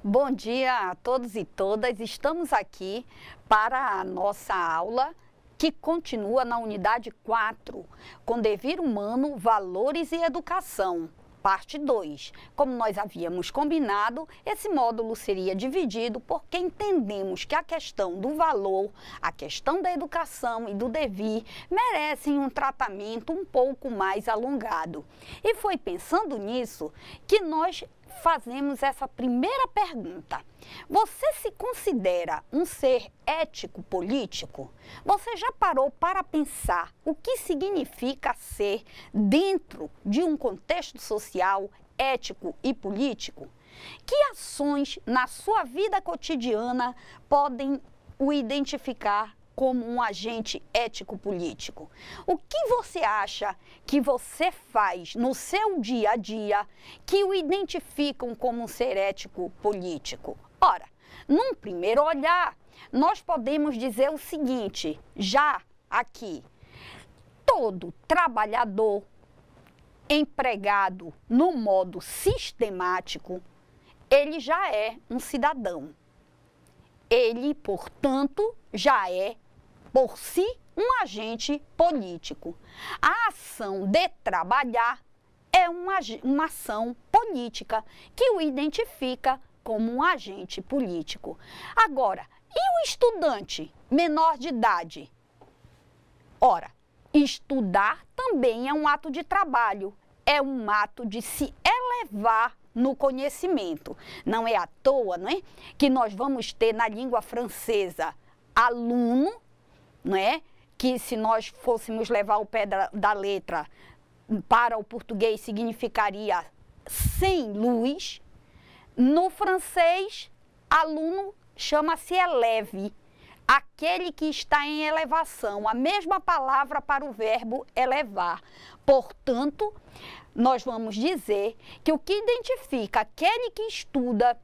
Bom dia a todos e todas. Estamos aqui para a nossa aula que continua na unidade 4, com Devir Humano, Valores e Educação, parte 2. Como nós havíamos combinado, esse módulo seria dividido porque entendemos que a questão do valor, a questão da educação e do devir merecem um tratamento um pouco mais alongado. E foi pensando nisso que nós fazemos essa primeira pergunta. Você se considera um ser ético-político? Você já parou para pensar o que significa ser dentro de um contexto social ético e político? Que ações na sua vida cotidiana podem o identificar como um agente ético-político? O que você acha que você faz no seu dia a dia que o identificam como um ser ético-político? Ora, num primeiro olhar, nós podemos dizer o seguinte, já aqui, todo trabalhador empregado no modo sistemático, ele já é um cidadão. Ele, portanto, já é por si, um agente político. A ação de trabalhar é uma ação política que o identifica como um agente político. Agora, e o estudante menor de idade? Ora, estudar também é um ato de trabalho, é um ato de se elevar no conhecimento. Não é à toa, não é, que nós vamos ter na língua francesa aluno, não é? Que se nós fôssemos levar o pé da letra para o português significaria sem luz. No francês, aluno chama-se élève, aquele que está em elevação, a mesma palavra para o verbo elevar. Portanto, nós vamos dizer que o que identifica aquele que estuda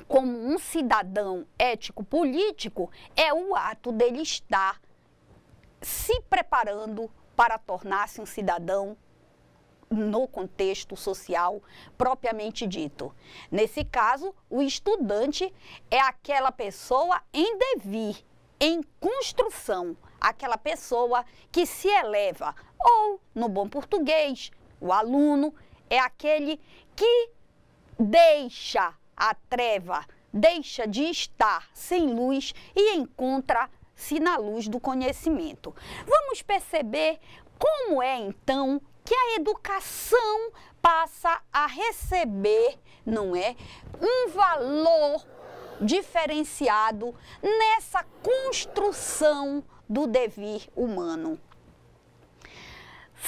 como um cidadão ético-político é o ato dele estar se preparando para tornar-se um cidadão no contexto social propriamente dito. Nesse caso, o estudante é aquela pessoa em devir, em construção, aquela pessoa que se eleva, ou, no bom português, o aluno é aquele que deixa a treva, deixa de estar sem luz e encontra-se na luz do conhecimento. Vamos perceber como é, então, que a educação passa a receber, não é, um valor diferenciado nessa construção do devir humano.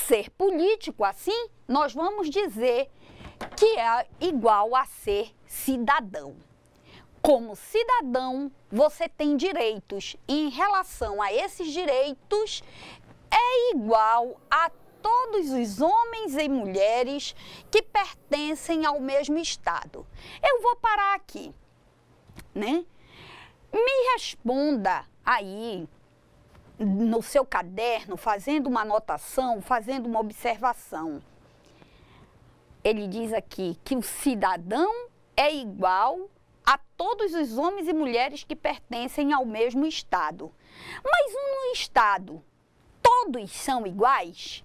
Ser político, assim, nós vamos dizer que é igual a ser cidadão. Como cidadão, você tem direitos e em relação a esses direitos é igual a todos os homens e mulheres que pertencem ao mesmo Estado. Eu vou parar aqui, né? Me responda aí no seu caderno, fazendo uma anotação, fazendo uma observação. Ele diz aqui que o cidadão é igual a todos os homens e mulheres que pertencem ao mesmo Estado. Mas no Estado, todos são iguais?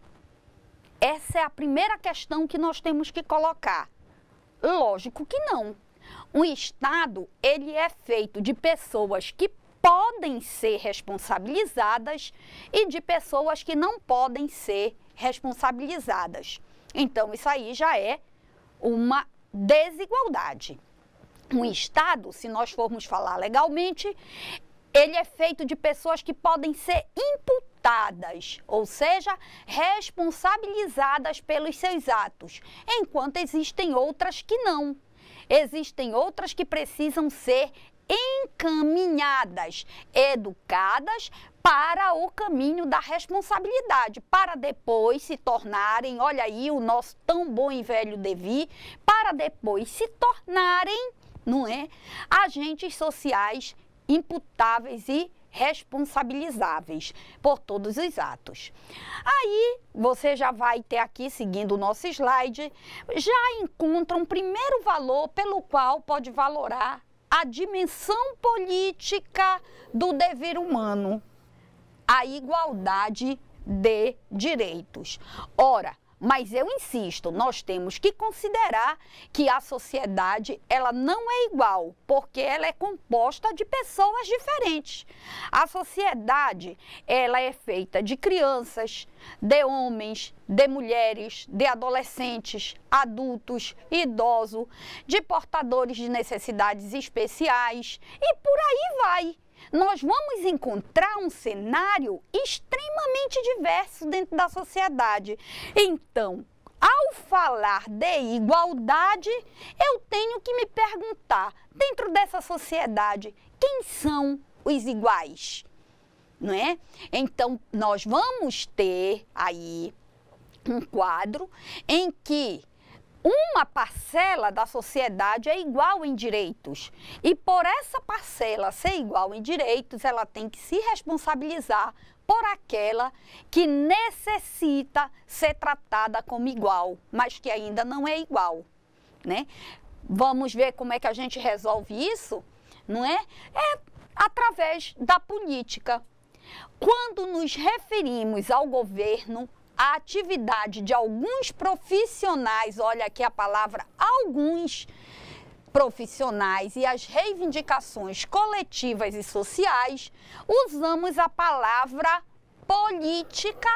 Essa é a primeira questão que nós temos que colocar. Lógico que não. O Estado, ele é feito de pessoas que podem ser responsabilizadas e de pessoas que não podem ser responsabilizadas. Então, isso aí já é uma desigualdade. Um Estado, se nós formos falar legalmente, ele é feito de pessoas que podem ser imputadas, ou seja, responsabilizadas pelos seus atos, enquanto existem outras que não. Existem outras que precisam ser encaminhadas, educadas para o caminho da responsabilidade, para depois se tornarem, olha aí o nosso tão bom e velho devir, para depois se tornarem, não é, agentes sociais imputáveis e responsabilizáveis por todos os atos. Aí, você já vai ter aqui, seguindo o nosso slide, já encontra um primeiro valor pelo qual pode valorar a dimensão política do dever humano, a igualdade de direitos. Ora, mas eu insisto, nós temos que considerar que a sociedade, ela não é igual, porque ela é composta de pessoas diferentes. A sociedade, ela é feita de crianças, de homens, de mulheres, de adolescentes, adultos, idosos, de portadores de necessidades especiais e por aí vai. Nós vamos encontrar um cenário extremamente diverso dentro da sociedade. Então, ao falar de igualdade, eu tenho que me perguntar, dentro dessa sociedade, quem são os iguais? Não é? Então, nós vamos ter aí um quadro em que uma parcela da sociedade é igual em direitos e por essa parcela ser igual em direitos, ela tem que se responsabilizar por aquela que necessita ser tratada como igual, mas que ainda não é igual, né? Vamos ver como é que a gente resolve isso, não é? É através da política. Quando nos referimos ao governo, a atividade de alguns profissionais, olha aqui a palavra alguns profissionais e as reivindicações coletivas e sociais, usamos a palavra política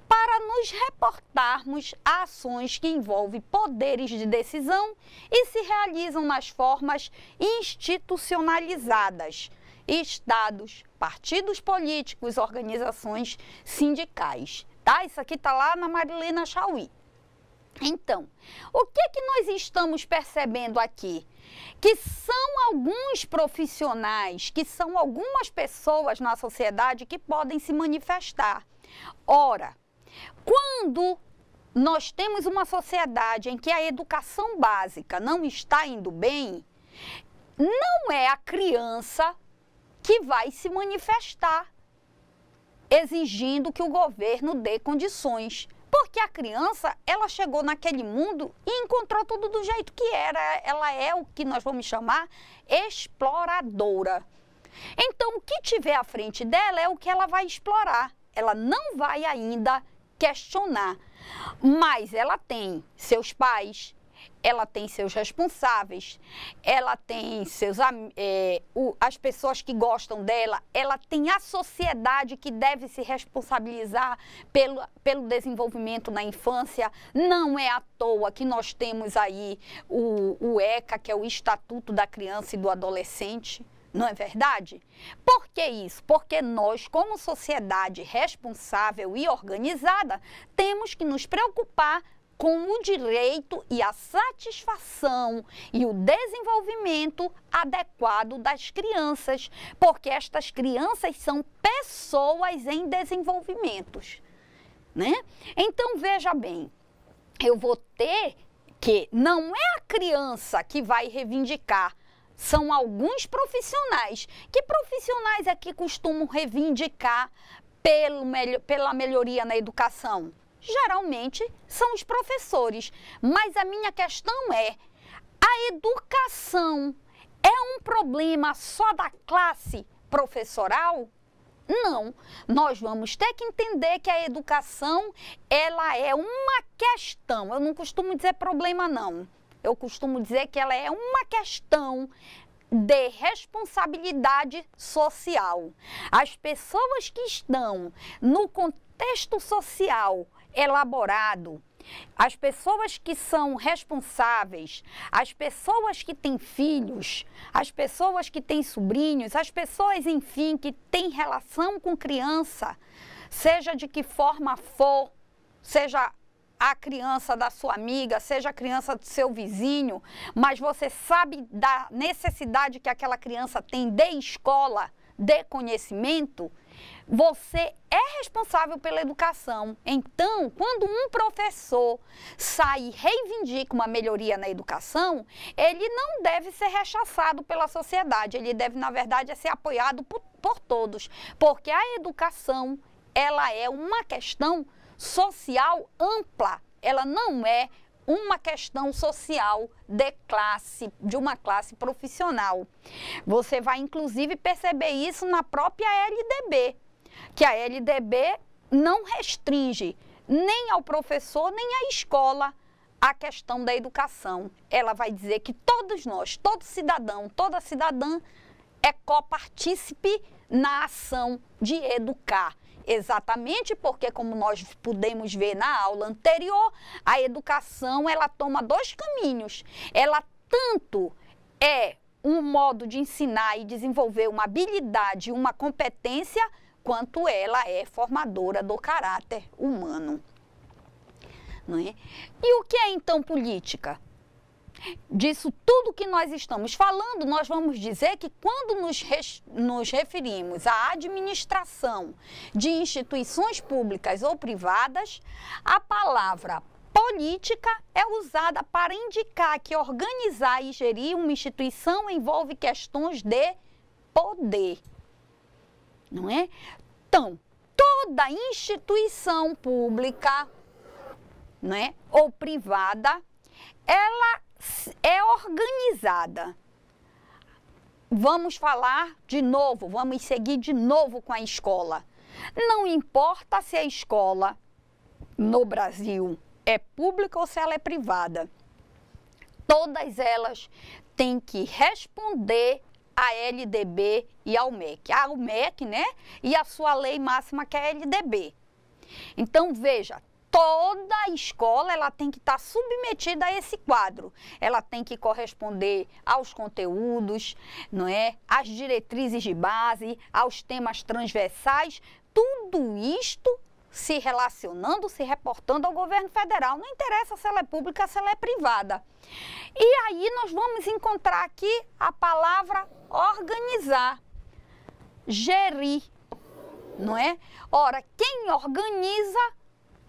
para nos reportarmos a ações que envolvem poderes de decisão e se realizam nas formas institucionalizadas, estados, partidos políticos, organizações sindicais. Tá? Isso aqui está lá na Marilena Chauí. Então, o que nós estamos percebendo aqui? Que são alguns profissionais, que são algumas pessoas na sociedade que podem se manifestar. Ora, quando nós temos uma sociedade em que a educação básica não está indo bem, não é a criança que vai se manifestar exigindo que o governo dê condições. Porque a criança, ela chegou naquele mundo e encontrou tudo do jeito que era. Ela é o que nós vamos chamar exploradora. Então, o que tiver à frente dela é o que ela vai explorar. Ela não vai ainda questionar. Mas ela tem seus pais, ela tem seus responsáveis, ela tem as pessoas que gostam dela, ela tem a sociedade que deve se responsabilizar pelo desenvolvimento na infância. Não é à toa que nós temos aí o ECA, que é o Estatuto da Criança e do Adolescente. Não é verdade? Por que isso? Porque nós, como sociedade responsável e organizada, temos que nos preocupar com o direito e a satisfação e o desenvolvimento adequado das crianças, porque estas crianças são pessoas em desenvolvimento, né? Então, veja bem, eu vou ter que não é a criança que vai reivindicar, são alguns profissionais. Que profissionais é que costumam reivindicar pela melhoria na educação? Geralmente são os professores, mas a minha questão é, a educação é um problema só da classe professoral? Não, nós vamos ter que entender que a educação, ela é uma questão, eu não costumo dizer problema não, eu costumo dizer que ela é uma questão de responsabilidade social. As pessoas que estão no contexto social elaborado, as pessoas que são responsáveis, as pessoas que têm filhos, as pessoas que têm sobrinhos, as pessoas, enfim, que têm relação com criança, seja de que forma for, seja a criança da sua amiga, seja a criança do seu vizinho, mas você sabe da necessidade que aquela criança tem de escola, de conhecimento, você é responsável pela educação. Então, quando um professor sai e reivindica uma melhoria na educação, ele não deve ser rechaçado pela sociedade, ele deve, na verdade, ser apoiado por todos, porque a educação, ela é uma questão social ampla, ela não é uma questão social de uma classe profissional. Você vai, inclusive, perceber isso na própria LDB, que a LDB não restringe nem ao professor, nem à escola a questão da educação. Ela vai dizer que todos nós, todo cidadão, toda cidadã é copartícipe na ação de educar. Exatamente porque, como nós pudemos ver na aula anterior, a educação, ela toma dois caminhos. Ela tanto é um modo de ensinar e desenvolver uma habilidade, uma competência, quanto ela é formadora do caráter humano. Não é? E o que é, então, política? Disso tudo que nós estamos falando, nós vamos dizer que quando nos referimos à administração de instituições públicas ou privadas, a palavra política é usada para indicar que organizar e gerir uma instituição envolve questões de poder, não é? Então, toda instituição pública, não é, ou privada, ela é organizada. Vamos falar de novo, vamos seguir de novo com a escola. Não importa se a escola no Brasil é pública ou se ela é privada. Todas elas têm que responder à LDB e ao MEC. Ao MEC, né? E a sua lei máxima, que é a LDB. Então, veja, toda a escola, ela tem que estar submetida a esse quadro. Ela tem que corresponder aos conteúdos, não é? Às diretrizes de base, aos temas transversais, tudo isto se relacionando, se reportando ao governo federal. Não interessa se ela é pública, se ela é privada. E aí nós vamos encontrar aqui a palavra organizar, gerir, não é? Ora, quem organiza,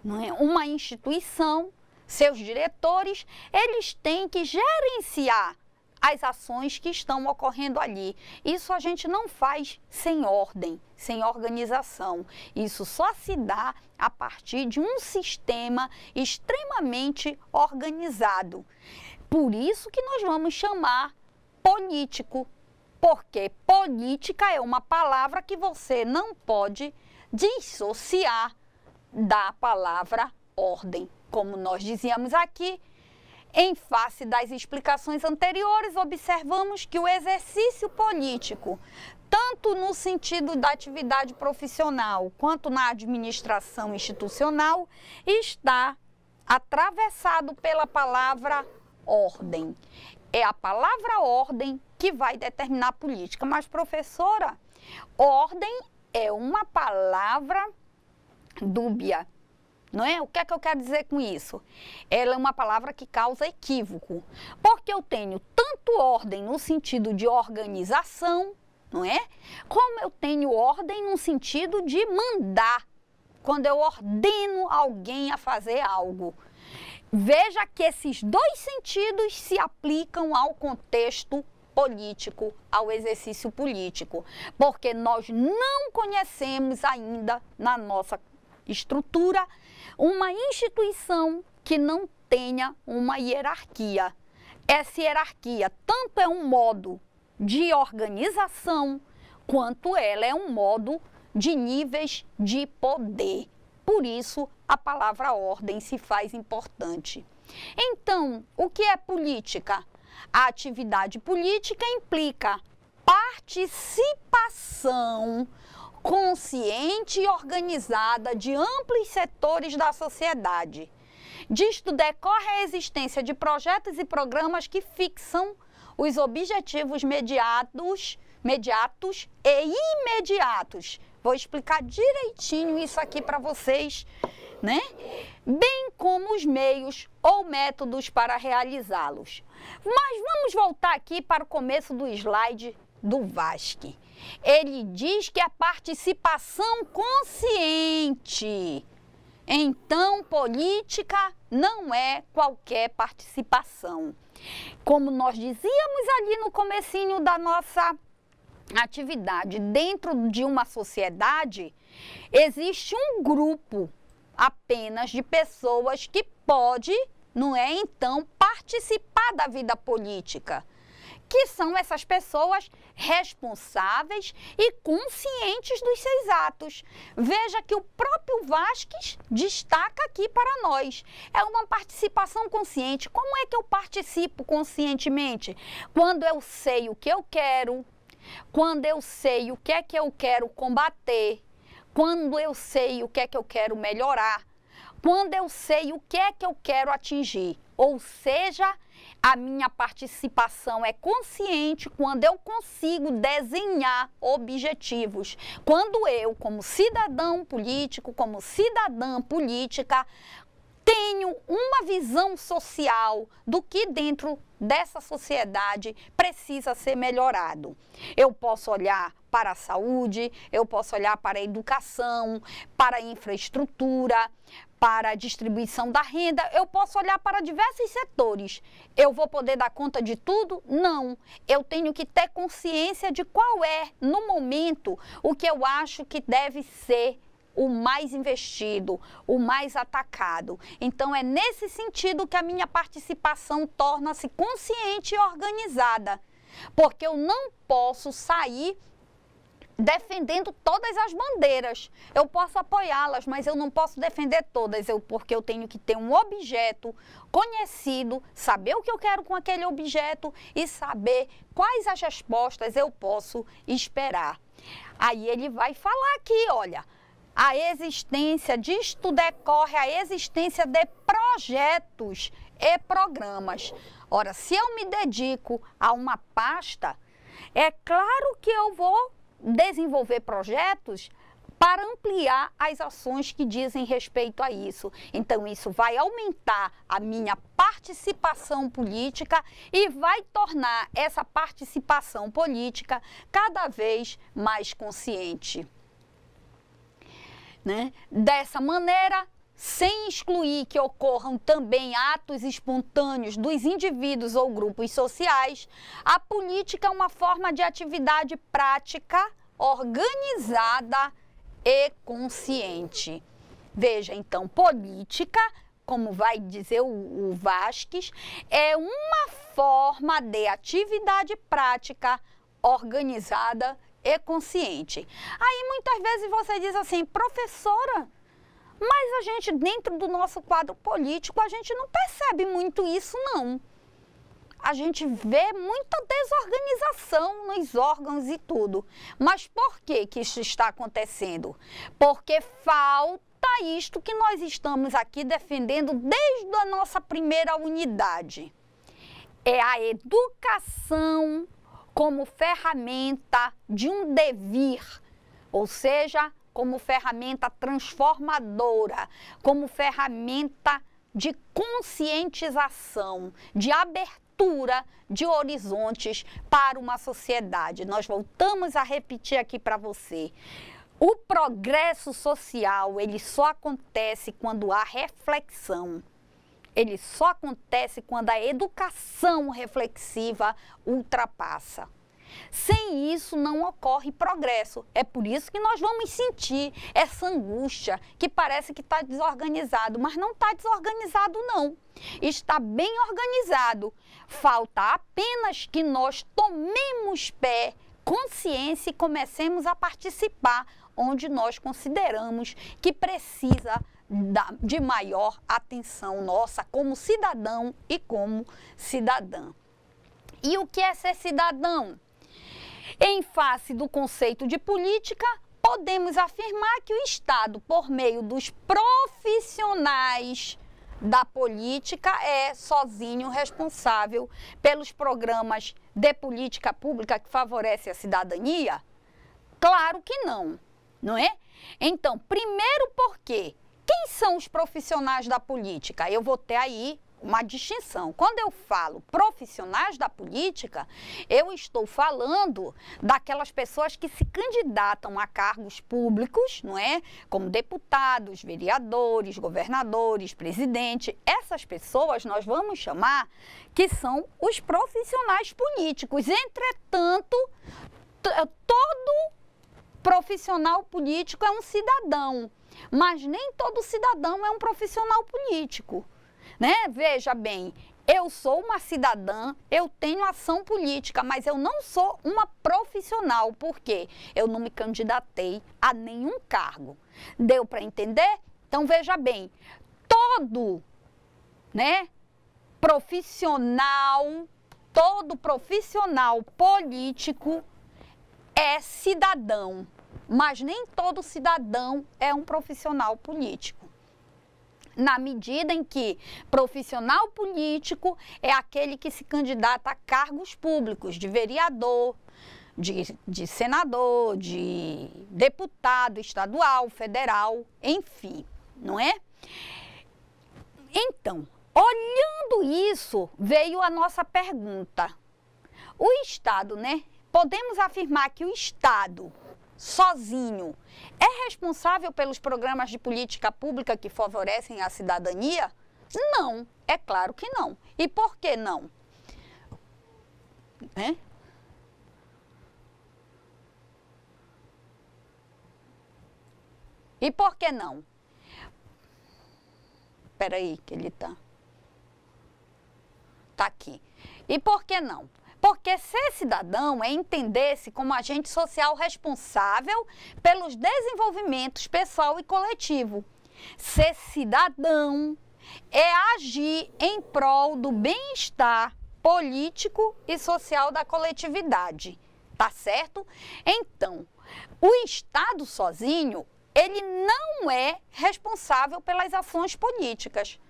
não é, uma instituição, seus diretores, eles têm que gerenciar as ações que estão ocorrendo ali. Isso a gente não faz sem ordem, sem organização. Isso só se dá a partir de um sistema extremamente organizado. Por isso que nós vamos chamar político, porque política é uma palavra que você não pode dissociar da palavra ordem. Como nós dizíamos aqui, em face das explicações anteriores, observamos que o exercício político, tanto no sentido da atividade profissional quanto na administração institucional, está atravessado pela palavra ordem. É a palavra ordem que vai determinar a política. Mas, professora, ordem é uma palavra dúbia, não é? O que é que eu quero dizer com isso? Ela é uma palavra que causa equívoco, porque eu tenho tanto ordem no sentido de organização, não é? Como eu tenho ordem no sentido de mandar, quando eu ordeno alguém a fazer algo. Veja que esses dois sentidos se aplicam ao contexto político, ao exercício político, porque nós não conhecemos ainda na nossa estrutura uma instituição que não tenha uma hierarquia. Essa hierarquia tanto é um modo de organização, quanto ela é um modo de níveis de poder. Por isso, a palavra ordem se faz importante. Então, o que é política? A atividade política implica participação consciente e organizada de amplos setores da sociedade. Disto decorre a existência de projetos e programas que fixam os objetivos imediatos e imediatos. Vou explicar direitinho isso aqui para vocês, né? Bem como os meios ou métodos para realizá-los. Mas vamos voltar aqui para o começo do slide do Vasque. Ele diz que é participação consciente. Então, política não é qualquer participação. Como nós dizíamos ali no comecinho da nossa atividade dentro de uma sociedade, existe um grupo apenas de pessoas que pode, não é, então, participar da vida política, que são essas pessoas responsáveis e conscientes dos seus atos. Veja que o próprio Vasques destaca aqui para nós. É uma participação consciente. Como é que eu participo conscientemente? Quando eu sei o que eu quero, quando eu sei o que é que eu quero combater, quando eu sei o que é que eu quero melhorar, quando eu sei o que é que eu quero atingir. Ou seja, a minha participação é consciente quando eu consigo desenhar objetivos. Quando eu, como cidadão político, como cidadã política, tenho uma visão social do que dentro dessa sociedade precisa ser melhorado. Eu posso olhar para a saúde, eu posso olhar para a educação, para a infraestrutura, para a distribuição da renda, eu posso olhar para diversos setores. Eu vou poder dar conta de tudo? Não. Eu tenho que ter consciência de qual é, no momento, o que eu acho que deve ser o mais investido, o mais atacado. Então, é nesse sentido que a minha participação torna-se consciente e organizada, porque eu não posso sair defendendo todas as bandeiras. Eu posso apoiá-las, mas eu não posso defender todas, porque eu tenho que ter um objeto conhecido, saber o que eu quero com aquele objeto e saber quais as respostas eu posso esperar. Aí ele vai falar aqui, olha, a existência disto decorre a existência de projetos e programas. Ora, se eu me dedico a uma pasta, é claro que eu vou desenvolver projetos para ampliar as ações que dizem respeito a isso. Então, isso vai aumentar a minha participação política e vai tornar essa participação política cada vez mais consciente, né? Dessa maneira, sem excluir que ocorram também atos espontâneos dos indivíduos ou grupos sociais, a política é uma forma de atividade prática, organizada e consciente. Veja, então, política, como vai dizer o Vasques, é uma forma de atividade prática, organizada e consciente. Aí, muitas vezes, você diz assim, professora, mas a gente, dentro do nosso quadro político, a gente não percebe muito isso, não. A gente vê muita desorganização nos órgãos e tudo. Mas por que que isso está acontecendo? Porque falta isto que nós estamos aqui defendendo desde a nossa primeira unidade. É a educação como ferramenta de um devir, ou seja, como ferramenta transformadora, como ferramenta de conscientização, de abertura de horizontes para uma sociedade. Nós voltamos a repetir aqui para você. O progresso social, ele só acontece quando há reflexão. Ele só acontece quando a educação reflexiva ultrapassa. Sem isso não ocorre progresso. É por isso que nós vamos sentir essa angústia que parece que está desorganizado, mas não está desorganizado não. Está bem organizado. Falta apenas que nós tomemos pé, consciência e comecemos a participar onde nós consideramos que precisa de maior atenção nossa como cidadão e como cidadã. E o que é ser cidadão? Em face do conceito de política, podemos afirmar que o Estado, por meio dos profissionais da política, é sozinho responsável pelos programas de política pública que favorecem a cidadania? Claro que não, não é? Então, primeiro porque quem são os profissionais da política? Eu vou ter aí uma distinção. Quando eu falo profissionais da política, eu estou falando daquelas pessoas que se candidatam a cargos públicos, não é? Como deputados, vereadores, governadores, presidente. Essas pessoas nós vamos chamar que são os profissionais políticos. Entretanto, Todo profissional político é um cidadão, mas nem todo cidadão é um profissional político, né? Veja bem, eu sou uma cidadã, eu tenho ação política, mas eu não sou uma profissional, porque eu não me candidatei a nenhum cargo. Deu para entender? Então, veja bem, todo, né, todo profissional político é cidadão, mas nem todo cidadão é um profissional político. Na medida em que profissional político é aquele que se candidata a cargos públicos, de vereador, de senador, de deputado estadual, federal, enfim, não é? Então, olhando isso, veio a nossa pergunta. O Estado, né? Podemos afirmar que o Estado sozinho é responsável pelos programas de política pública que favorecem a cidadania? Não, é claro que não. E por que não? E por que não? Espera aí que ele tá aqui. E por que não? Porque ser cidadão é entender-se como agente social responsável pelos desenvolvimentos pessoal e coletivo. Ser cidadão é agir em prol do bem-estar político e social da coletividade, tá certo? Então, o Estado sozinho, ele não é responsável pelas ações políticas.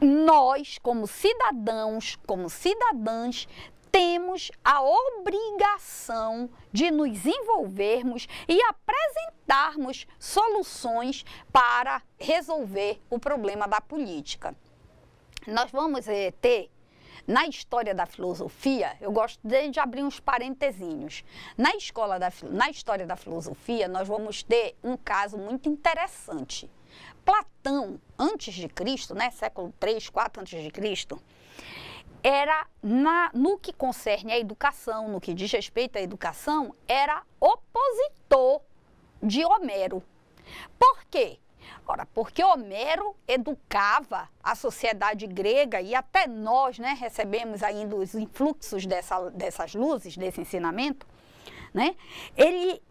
Nós, como cidadãos, como cidadãs, temos a obrigação de nos envolvermos e apresentarmos soluções para resolver o problema da política. Nós vamos ter, na história da filosofia, eu gosto de abrir uns parentezinhos. Na história da filosofia, nós vamos ter um caso muito interessante. Platão, antes de Cristo, né, século 3, 4 antes de Cristo, era, no que concerne à educação, no que diz respeito à educação, era opositor de Homero. Por quê? Ora, porque Homero educava a sociedade grega e até nós, né, recebemos ainda os influxos dessas luzes, desse ensinamento, né? Ele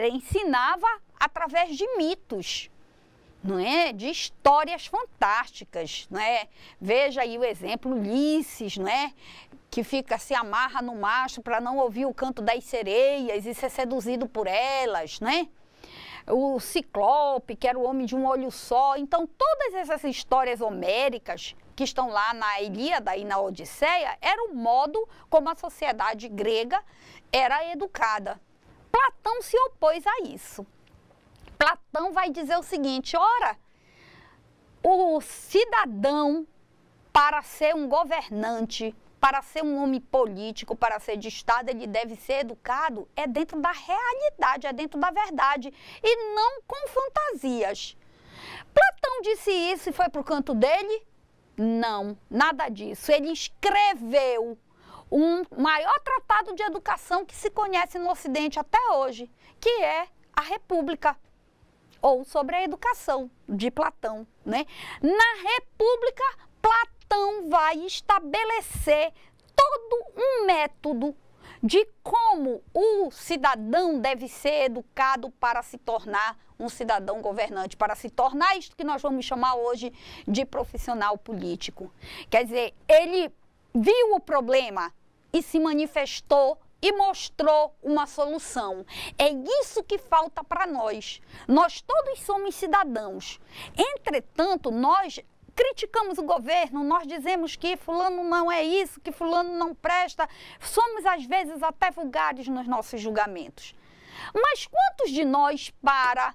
ensinava através de mitos, não é? De histórias fantásticas, não é? Veja aí o exemplo Ulisses, não é? Que se amarra no mastro para não ouvir o canto das sereias e ser seduzido por elas, né? O Ciclope, que era o homem de um olho só. Então, todas essas histórias homéricas que estão lá na Ilíada e na Odisseia, era o modo como a sociedade grega era educada. Platão se opôs a isso. Platão vai dizer o seguinte: ora, o cidadão, para ser um governante, para ser um homem político, para ser de Estado, ele deve ser educado dentro da realidade, dentro da verdade, e não com fantasias. Platão disse isso e foi para o canto dele? Não, nada disso. Ele escreveu um maior tratado de educação que se conhece no Ocidente até hoje, que é a República, ou sobre a educação, de Platão, né? Na República, Platão vai estabelecer todo um método de como o cidadão deve ser educado para se tornar um cidadão governante, para se tornar isto que nós vamos chamar hoje de profissional político. Quer dizer, ele viu o problema e se manifestou e mostrou uma solução. É isso que falta para nós. Nós todos somos cidadãos. Entretanto, nós criticamos o governo, nós dizemos que fulano não é isso, que fulano não presta. Somos, às vezes, até vulgares nos nossos julgamentos. Mas quantos de nós para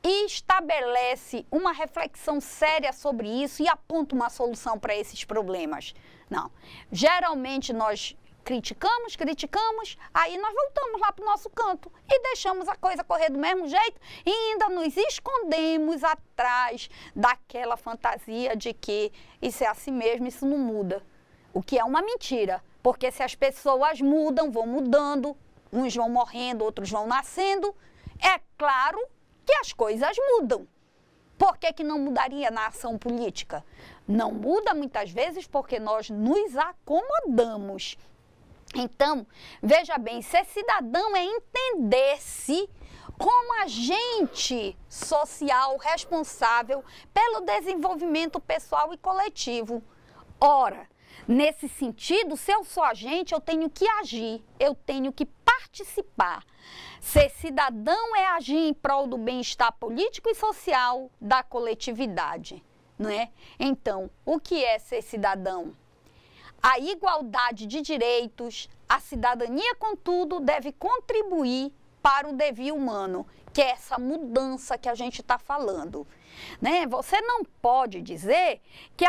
e estabelece uma reflexão séria sobre isso e aponta uma solução para esses problemas? Não. Geralmente, nós criticamos, aí nós voltamos lá para o nosso canto e deixamos a coisa correr do mesmo jeito e ainda nos escondemos atrás daquela fantasia de que isso é assim mesmo, isso não muda. O que é uma mentira, Porque se as pessoas mudam, vão mudando, uns vão morrendo, outros vão nascendo, é claro que as coisas mudam. Por que que não mudaria na ação política? Não muda muitas vezes porque nós nos acomodamos. Então, veja bem, ser cidadão é entender-se como agente social responsável pelo desenvolvimento pessoal e coletivo. Ora, nesse sentido, se eu sou agente, eu tenho que agir, eu tenho que participar. Ser cidadão é agir em prol do bem-estar político e social da coletividade, não é? Então, o que é ser cidadão? A igualdade de direitos, a cidadania, contudo, deve contribuir para o devir humano, que é essa mudança que a gente está falando, né? Você não pode dizer que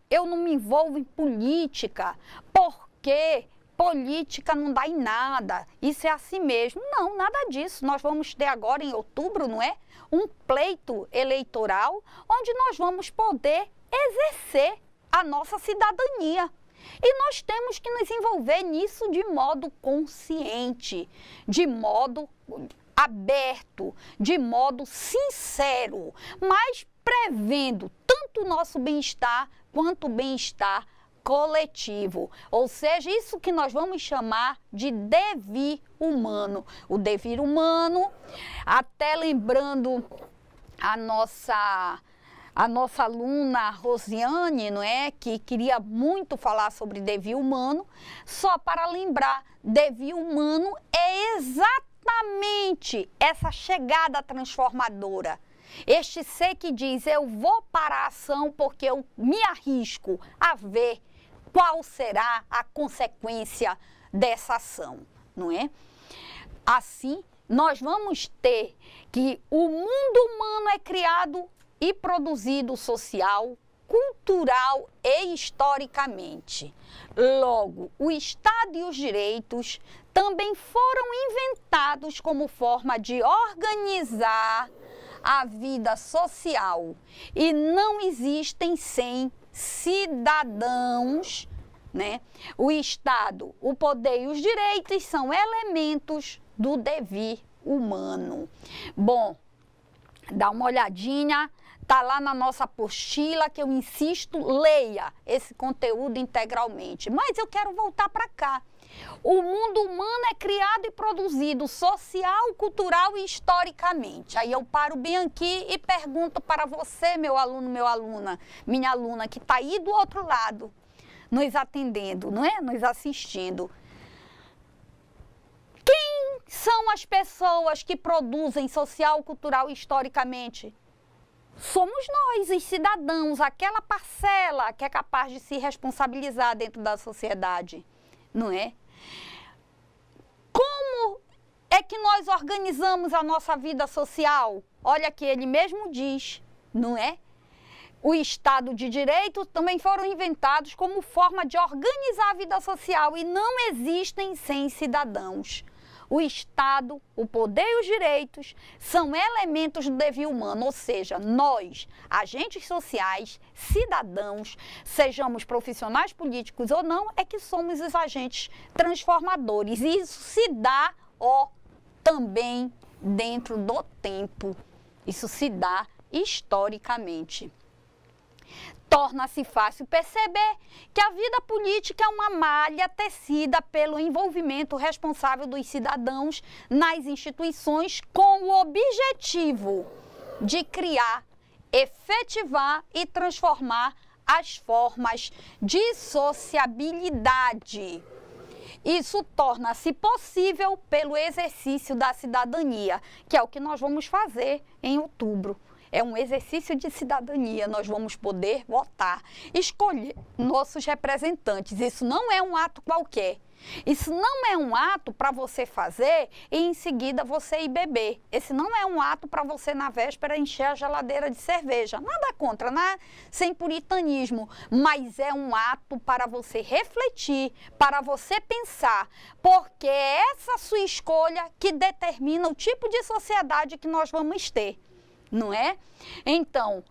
eu não me envolvo em política porque política não dá em nada, isso é assim mesmo. Não, nada disso. Nós vamos ter agora em outubro, não é? Um pleito eleitoral onde nós vamos poder exercer a nossa cidadania. E nós temos que nos envolver nisso de modo consciente, de modo aberto, de modo sincero, mas prevendo tanto o nosso bem-estar quanto o bem-estar coletivo. Ou seja, isso que nós vamos chamar de devir humano. O devir humano, até lembrando a nossa aluna Rosiane, não é, que queria muito falar sobre devir humano, só para lembrar, devir humano é exatamente essa chegada transformadora. Este ser que diz, eu vou para a ação porque eu me arrisco a ver qual será a consequência dessa ação, não é? Assim, nós vamos ter que o mundo humano é criado e produzido social, cultural e historicamente. Logo, o Estado e os direitos também foram inventados como forma de organizar a vida social e não existem sem cidadãos, né? O Estado, o poder e os direitos são elementos do devir humano. Bom, dá uma olhadinha. Está lá na nossa apostila, que eu insisto, leia esse conteúdo integralmente. Mas eu quero voltar para cá. O mundo humano é criado e produzido social, cultural e historicamente. Aí eu paro bem aqui e pergunto para você, meu aluno, minha aluna, que está aí do outro lado, nos atendendo, não é? Nos assistindo. Quem são as pessoas que produzem social, cultural e historicamente? Somos nós, os cidadãos, aquela parcela que é capaz de se responsabilizar dentro da sociedade, não é? Como é que nós organizamos a nossa vida social? Olha que ele mesmo diz, não é? O Estado de Direito também foram inventados como forma de organizar a vida social e não existem sem cidadãos. O Estado, o poder e os direitos são elementos do devir humano, ou seja, nós, agentes sociais, cidadãos, sejamos profissionais políticos ou não, é que somos os agentes transformadores. E isso se dá, também dentro do tempo. Isso se dá historicamente. Torna-se fácil perceber que a vida política é uma malha tecida pelo envolvimento responsável dos cidadãos nas instituições com o objetivo de criar, efetivar e transformar as formas de sociabilidade. Isso torna-se possível pelo exercício da cidadania, que é o que nós vamos fazer em outubro. É um exercício de cidadania, nós vamos poder votar, escolher nossos representantes. Isso não é um ato qualquer. Isso não é um ato para você fazer e em seguida você ir beber. Esse não é um ato para você na véspera encher a geladeira de cerveja. Nada contra, sem puritanismo, mas é um ato para você refletir, para você pensar, porque é essa sua escolha que determina o tipo de sociedade que nós vamos ter. Não é? Então,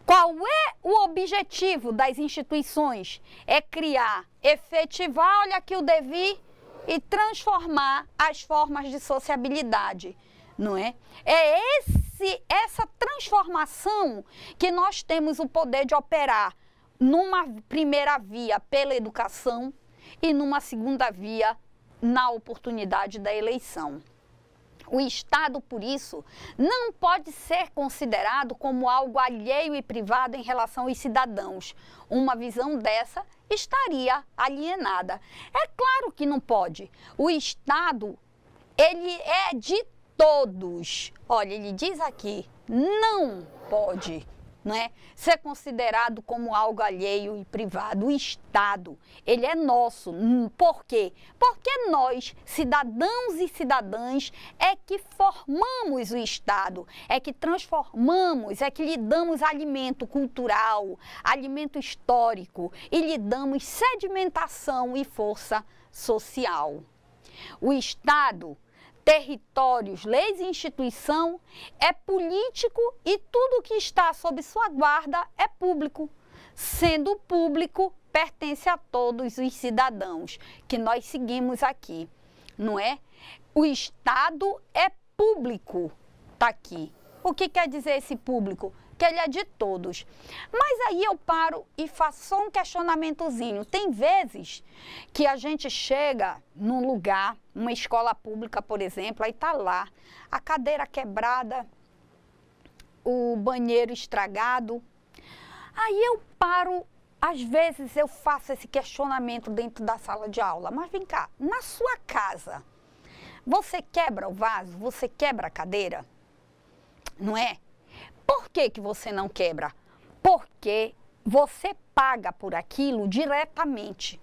Qual é o objetivo das instituições? É criar, efetivar, olha aqui o devir, e transformar as formas de sociabilidade, não é? É essa transformação que nós temos o poder de operar numa primeira via pela educação e numa segunda via na oportunidade da eleição. O Estado, por isso, não pode ser considerado como algo alheio e privado em relação aos cidadãos. Uma visão dessa estaria alienada. É claro que não pode. O Estado, ele é de todos. Olha, ele diz aqui, não pode, não é, ser considerado como algo alheio e privado. O Estado, ele é nosso. Por quê? Porque nós, cidadãos e cidadãs, é que formamos o Estado, é que transformamos, é que lhe damos alimento cultural, alimento histórico e lhe damos sedimentação e força social. O Estado, territórios, leis e instituição é político e tudo que está sob sua guarda é público. Sendo público, pertence a todos os cidadãos, que nós seguimos aqui, não é? O Estado é público, tá aqui. O que quer dizer esse público? Que ele é de todos. Mas aí eu paro e faço só um questionamentozinho. Tem vezes que a gente chega num lugar, uma escola pública, por exemplo, aí tá lá, a cadeira quebrada, o banheiro estragado. Aí eu paro, às vezes eu faço esse questionamento dentro da sala de aula. Mas vem cá, na sua casa, você quebra o vaso? Você quebra a cadeira? Não é? Por que que você não quebra? Porque você paga por aquilo diretamente.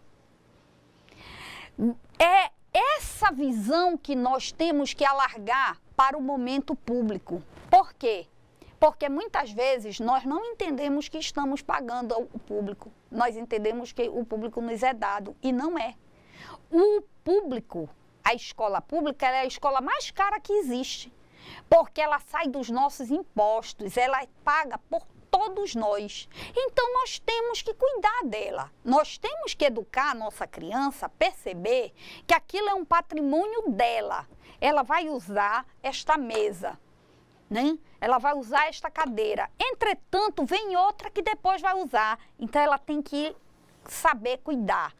É essa visão que nós temos que alargar para o momento público. Por quê? Porque muitas vezes nós não entendemos que estamos pagando ao público. Nós entendemos que o público nos é dado e não é. O público, a escola pública, ela é a escola mais cara que existe. Porque ela sai dos nossos impostos, ela é paga por todos nós. Então, nós temos que cuidar dela. Nós temos que educar a nossa criança a perceber que aquilo é um patrimônio dela. Ela vai usar esta mesa, né? Ela vai usar esta cadeira. Entretanto, vem outra que depois vai usar. Então, ela tem que saber cuidar.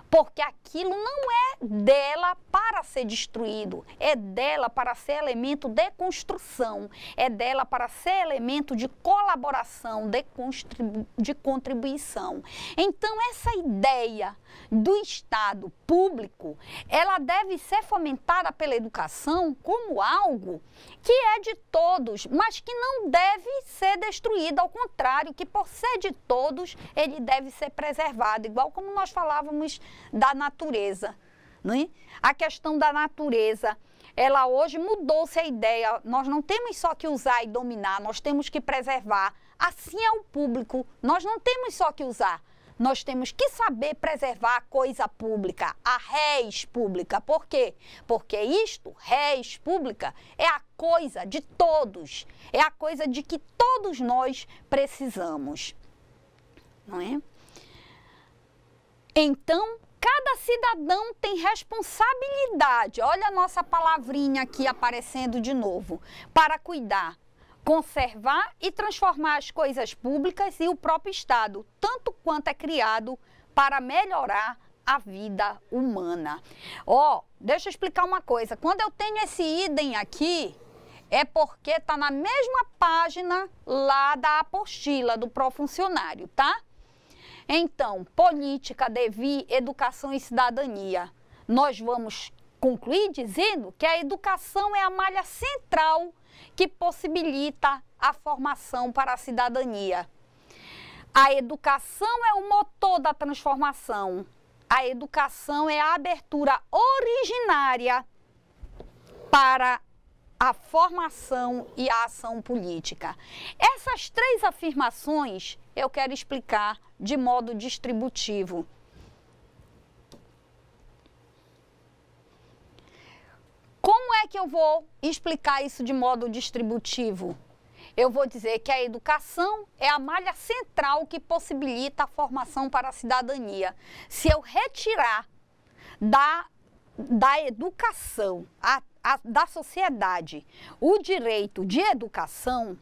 Porque aquilo não é dela para ser destruído, é dela para ser elemento de construção, é dela para ser elemento de colaboração, de contribuição. Então, essa ideia do Estado público, ela deve ser fomentada pela educação como algo que é de todos, mas que não deve ser destruído, ao contrário, que por ser de todos, ele deve ser preservado, igual como nós falávamos da natureza, né? A questão da natureza, ela hoje mudou-se a ideia, nós não temos só que usar e dominar, nós temos que preservar. Assim é o público, nós não temos só que usar, nós temos que saber preservar a coisa pública, a res pública. Por quê? Porque isto, res pública, é a coisa de todos, é a coisa de que todos nós precisamos, não é? Então, cada cidadão tem responsabilidade, olha a nossa palavrinha aqui aparecendo de novo, para cuidar, conservar e transformar as coisas públicas e o próprio Estado, tanto quanto é criado para melhorar a vida humana. Deixa eu explicar uma coisa, quando eu tenho esse idem aqui, é porque está na mesma página lá da apostila do profuncionário, tá? Então, política, devir, educação e cidadania. Nós vamos concluir dizendo que a educação é a malha central que possibilita a formação para a cidadania. A educação é o motor da transformação. A educação é a abertura originária para a formação e a ação política. Essas três afirmações eu quero explicar de modo distributivo. Como é que eu vou explicar isso de modo distributivo? eu vou dizer que a educação é a malha central que possibilita a formação para a cidadania. Se eu retirar da educação, da sociedade, o direito de educação,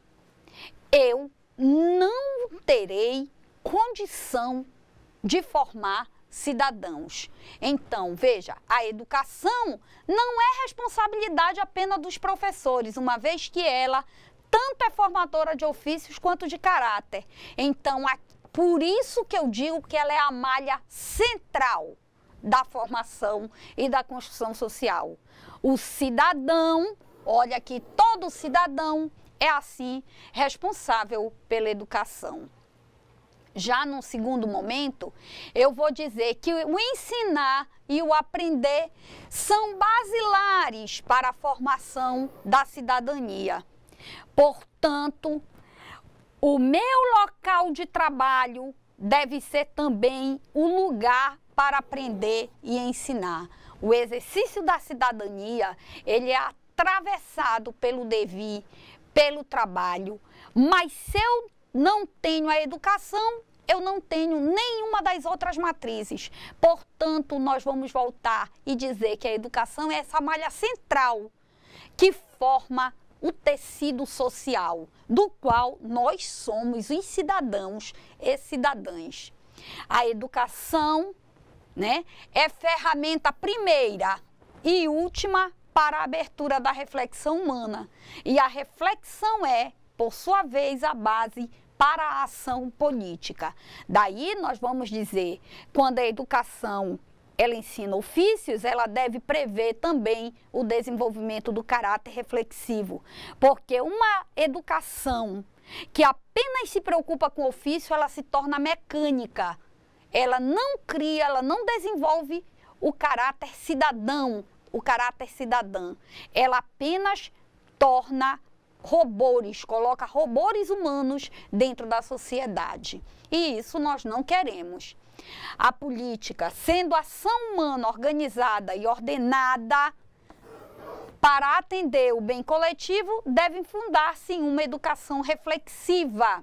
eu não terei condição de formar cidadãos. Então, veja, a educação não é responsabilidade apenas dos professores, uma vez que ela tanto é formadora de ofícios quanto de caráter. Então, por isso que eu digo que ela é a malha central da formação e da construção social. O cidadão, olha aqui, todo cidadão é assim responsável pela educação. Já no segundo momento, eu vou dizer que o ensinar e o aprender são basilares para a formação da cidadania. Portanto, o meu local de trabalho deve ser também o lugar para aprender e ensinar. O exercício da cidadania, ele é atravessado pelo dever, pelo trabalho, mas se eu não tenho a educação, eu não tenho nenhuma das outras matrizes. Portanto, nós vamos voltar e dizer que a educação é essa malha central que forma o tecido social, do qual nós somos os cidadãos e cidadãs. A educação, né, é ferramenta primeira e última para a abertura da reflexão humana. E a reflexão é, por sua vez, a base para a ação política. Daí nós vamos dizer, quando a educação ela ensina ofícios, ela deve prever também o desenvolvimento do caráter reflexivo. Porque uma educação que apenas se preocupa com o ofício, ela se torna mecânica. Ela não cria, ela não desenvolve o caráter cidadão, o caráter cidadã. Ela apenas torna robôs, coloca robôs humanos dentro da sociedade. E isso nós não queremos. A política, sendo ação humana organizada e ordenada para atender o bem coletivo, deve fundar-se em uma educação reflexiva.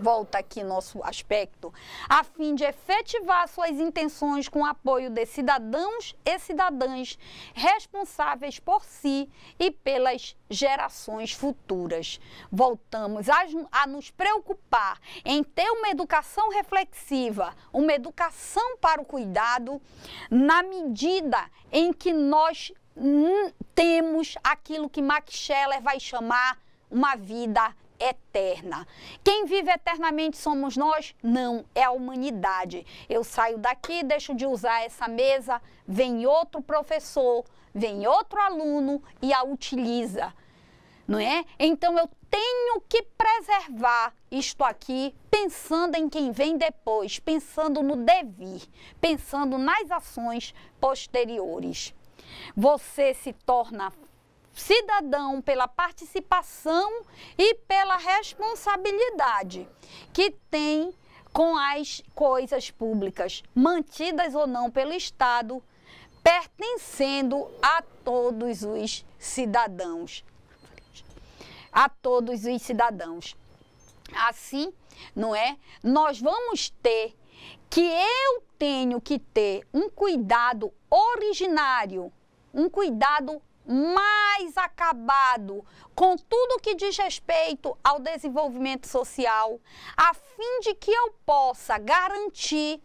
Volta aqui nosso aspecto, a fim de efetivar suas intenções com o apoio de cidadãos e cidadãs responsáveis por si e pelas gerações futuras. Voltamos a nos preocupar em ter uma educação reflexiva, uma educação para o cuidado, na medida em que nós temos aquilo que Max Scheler vai chamar uma vida eterna. Quem vive eternamente somos nós? Não, é a humanidade. Eu saio daqui, deixo de usar essa mesa, vem outro professor, vem outro aluno e a utiliza, não é? Então eu tenho que preservar isto aqui, pensando em quem vem depois, pensando no devir, pensando nas ações posteriores. Você se torna cidadão pela participação e pela responsabilidade que tem com as coisas públicas, mantidas ou não pelo Estado, pertencendo a todos os cidadãos. A todos os cidadãos. Assim, não é? Nós vamos ter que eu tenho que ter um cuidado originário, um cuidado mais acabado com tudo que diz respeito ao desenvolvimento social, a fim de que eu possa garantir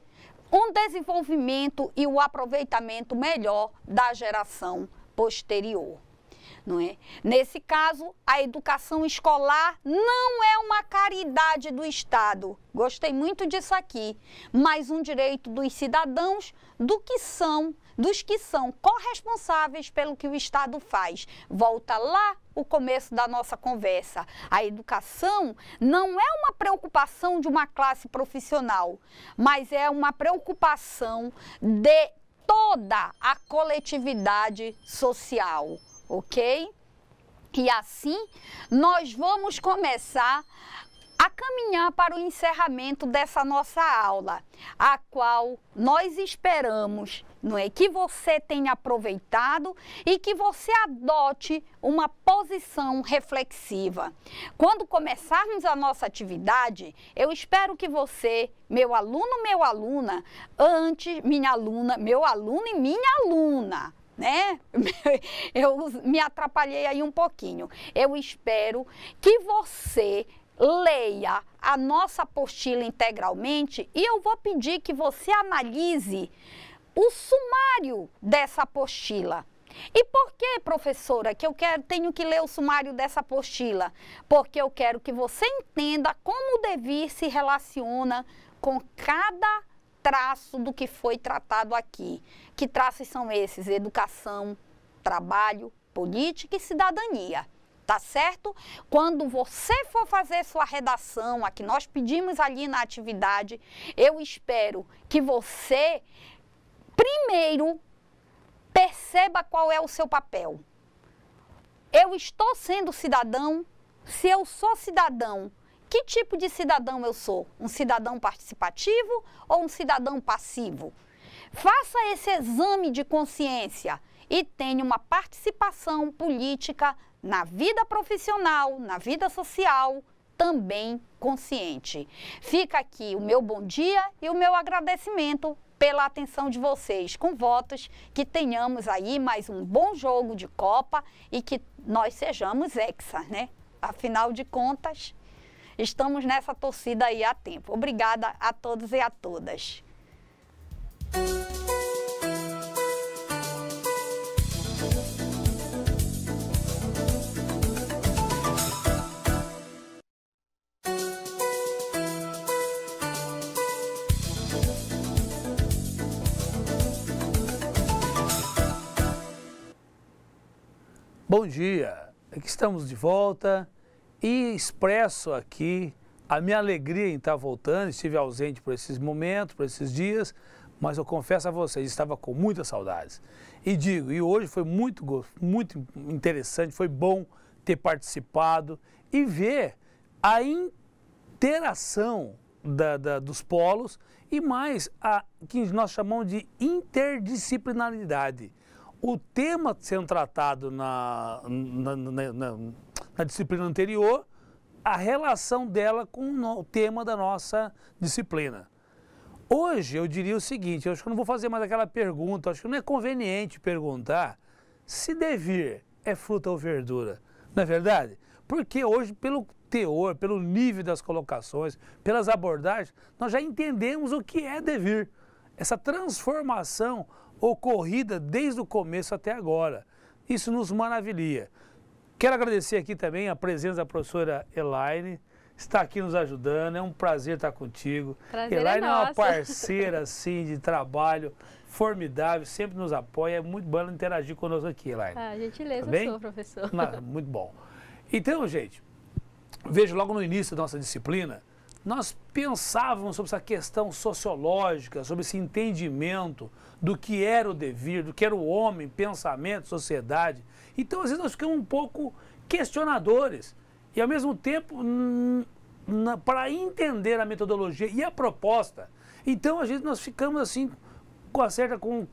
um desenvolvimento e o aproveitamento melhor da geração posterior. Não é? Nesse caso, a educação escolar não é uma caridade do Estado. Gostei muito disso aqui, mas um direito dos cidadãos dos que são corresponsáveis pelo que o Estado faz. Volta lá o começo da nossa conversa. A educação não é uma preocupação de uma classe profissional, mas é uma preocupação de toda a coletividade social. Ok? E assim, nós vamos começar a caminhar para o encerramento dessa nossa aula, a qual nós esperamos não é? Que você tenha aproveitado e que você adote uma posição reflexiva. Quando começarmos a nossa atividade, eu espero que você, meu aluno, minha aluna, meu aluno e minha aluna, né? Eu me atrapalhei aí um pouquinho. Eu espero que você leia a nossa apostila integralmente e eu vou pedir que você analise o sumário dessa apostila. E por que, professora, que tenho que ler o sumário dessa apostila? Porque eu quero que você entenda como o devir se relaciona com cada traço do que foi tratado aqui. Que traços são esses? Educação, trabalho, política e cidadania. Tá certo? Quando você for fazer sua redação, a que nós pedimos ali na atividade, eu espero que você, primeiro, perceba qual é o seu papel. Eu estou sendo cidadão? Se eu sou cidadão, que tipo de cidadão eu sou? Um cidadão participativo ou um cidadão passivo? Faça esse exame de consciência e tenha uma participação política na vida profissional, na vida social, também consciente. Fica aqui o meu bom dia e o meu agradecimento pela atenção de vocês, com votos que tenhamos aí mais um bom jogo de Copa e que nós sejamos hexa, né? Afinal de contas, estamos nessa torcida aí há tempo. Obrigada a todos e a todas. Bom dia, aqui estamos de volta e expresso aqui a minha alegria em estar voltando. Estive ausente por esses momentos, por esses dias, mas eu confesso a vocês, estava com muitas saudades. E hoje foi muito interessante, foi bom ter participado e ver a interação dos polos e mais a que nós chamamos de interdisciplinaridade. O tema sendo tratado na disciplina anterior, a relação dela com o tema da nossa disciplina. Hoje eu diria o seguinte, eu acho que eu não vou fazer mais aquela pergunta, acho que não é conveniente perguntar se devir é fruta ou verdura, não é verdade? Porque hoje, pelo teor, pelo nível das colocações, pelas abordagens, nós já entendemos o que é devir. Essa transformação ocorrida desde o começo até agora. Isso nos maravilha. Quero agradecer aqui também a presença da professora Elaine, está aqui nos ajudando, é um prazer estar contigo. Prazer Elaine é uma nosso. parceira assim, de trabalho formidável, sempre nos apoia, é muito bom interagir conosco aqui, Elaine. Ah, gentileza Tá sua, professor. Muito bom. Então, gente, vejo logo no início da nossa disciplina, nós pensávamos sobre essa questão sociológica, sobre esse entendimento do que era o devir, do que era o homem, pensamento, sociedade. Então, às vezes, nós ficamos um pouco questionadores. E, ao mesmo tempo, para entender a metodologia e a proposta, então, às vezes, nós ficamos assim,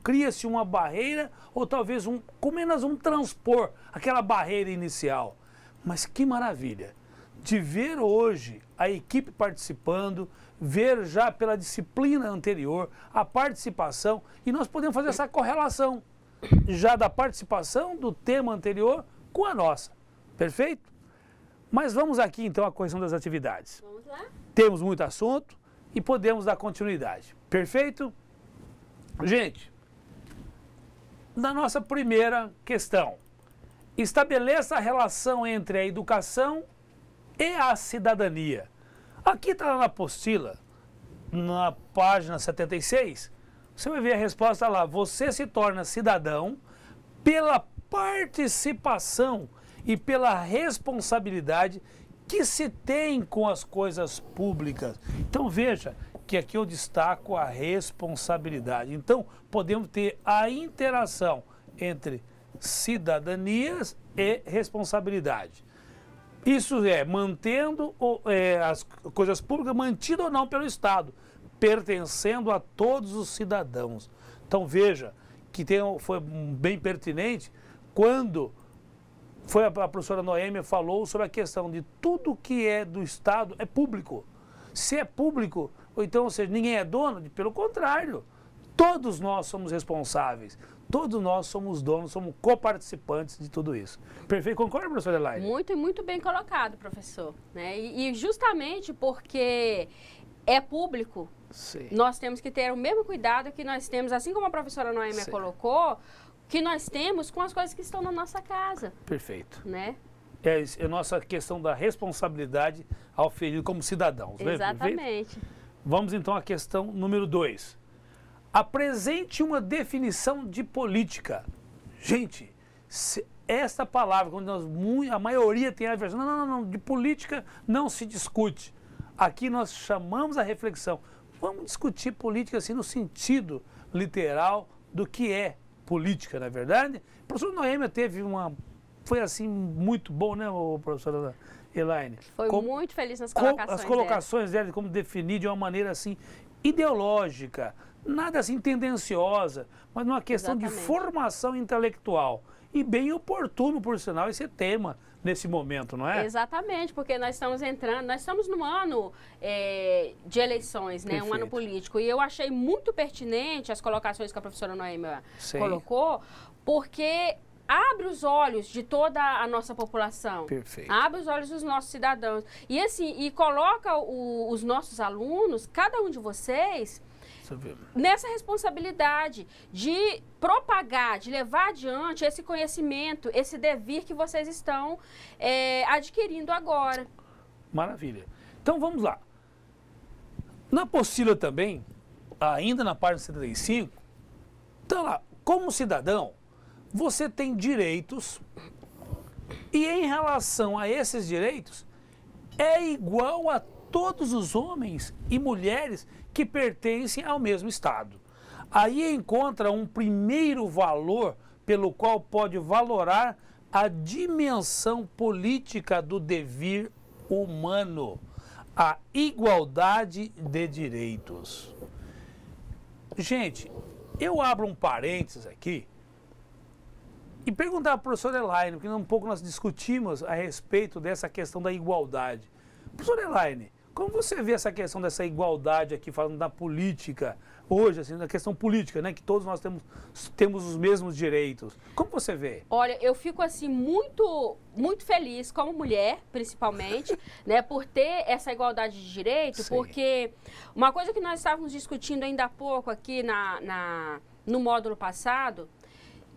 cria-se uma barreira, ou talvez com menos transpor aquela barreira inicial. Mas que maravilha! De ver hoje a equipe participando, ver já pela disciplina anterior a participação e nós podemos fazer essa correlação já da participação do tema anterior com a nossa. Perfeito? Mas vamos aqui então à correção das atividades. Vamos lá? Temos muito assunto e podemos dar continuidade. Perfeito? Gente, na nossa primeira questão, estabeleça a relação entre a educação e a cidadania. Aqui está na apostila, na página 76, você vai ver a resposta lá. Você se torna cidadão pela participação e pela responsabilidade que se tem com as coisas públicas. Então veja que aqui eu destaco a responsabilidade. Então podemos ter a interação entre cidadanias e responsabilidade. Isso é mantendo as coisas públicas, mantidas ou não pelo Estado, pertencendo a todos os cidadãos. Então veja foi bem pertinente quando a professora Noêmia falou sobre a questão de tudo que é do Estado é público. Se é público, ou então, ou seja, ninguém é dono, pelo contrário, todos nós somos responsáveis, todos nós somos donos, somos coparticipantes de tudo isso. Perfeito, concorda, professora Elaine? Muito e muito bem colocado, professor. Né? E justamente porque é público, Sim. Nós temos que ter o mesmo cuidado que nós temos, assim como a professora Noêmia colocou, que nós temos com as coisas que estão na nossa casa. Perfeito. Né? É a nossa questão da responsabilidade ao ferido como cidadãos. Exatamente. Né? Vamos então à questão número 2. Apresente uma definição de política. Gente, esta palavra, quando a maioria tem a versão, não, de política não se discute. Aqui nós chamamos a reflexão. Vamos discutir política assim no sentido literal do que é política, não é verdade? O professor Noêmia foi assim muito bom, né, professora Elaine? Foi muito feliz nas colocações as colocações dela, como definir de uma maneira assim ideológica, nada assim tendenciosa, mas numa questão de formação intelectual. E bem oportuno, por sinal, esse tema nesse momento, não é? Exatamente, porque nós estamos num ano de eleições, né? Um ano político. E eu achei muito pertinente as colocações que a professora Noêmia colocou, porque abre os olhos de toda a nossa população. Perfeito. Abre os olhos dos nossos cidadãos. E assim, coloca os nossos alunos, cada um de vocês, nessa responsabilidade de propagar, de levar adiante esse conhecimento, esse devir que vocês estão adquirindo agora. Maravilha. Então vamos lá. Na apostila também, ainda na página 75, então lá, como cidadão, você tem direitos e em relação a esses direitos é igual a todos os homens e mulheres que pertencem ao mesmo Estado. Aí encontra um primeiro valor pelo qual pode valorar a dimensão política do devir humano, a igualdade de direitos. Gente, eu abro um parênteses aqui e perguntar à professora Elaine, porque um pouco nós discutimos a respeito dessa questão da igualdade. Professora Elaine, como você vê essa questão dessa igualdade aqui, falando da política, hoje, assim, da questão política, né? Que todos nós temos os mesmos direitos. Como você vê? Olha, eu fico, assim, muito feliz, como mulher, principalmente, né? Por ter essa igualdade de direito, porque uma coisa que nós estávamos discutindo ainda há pouco aqui no módulo passado,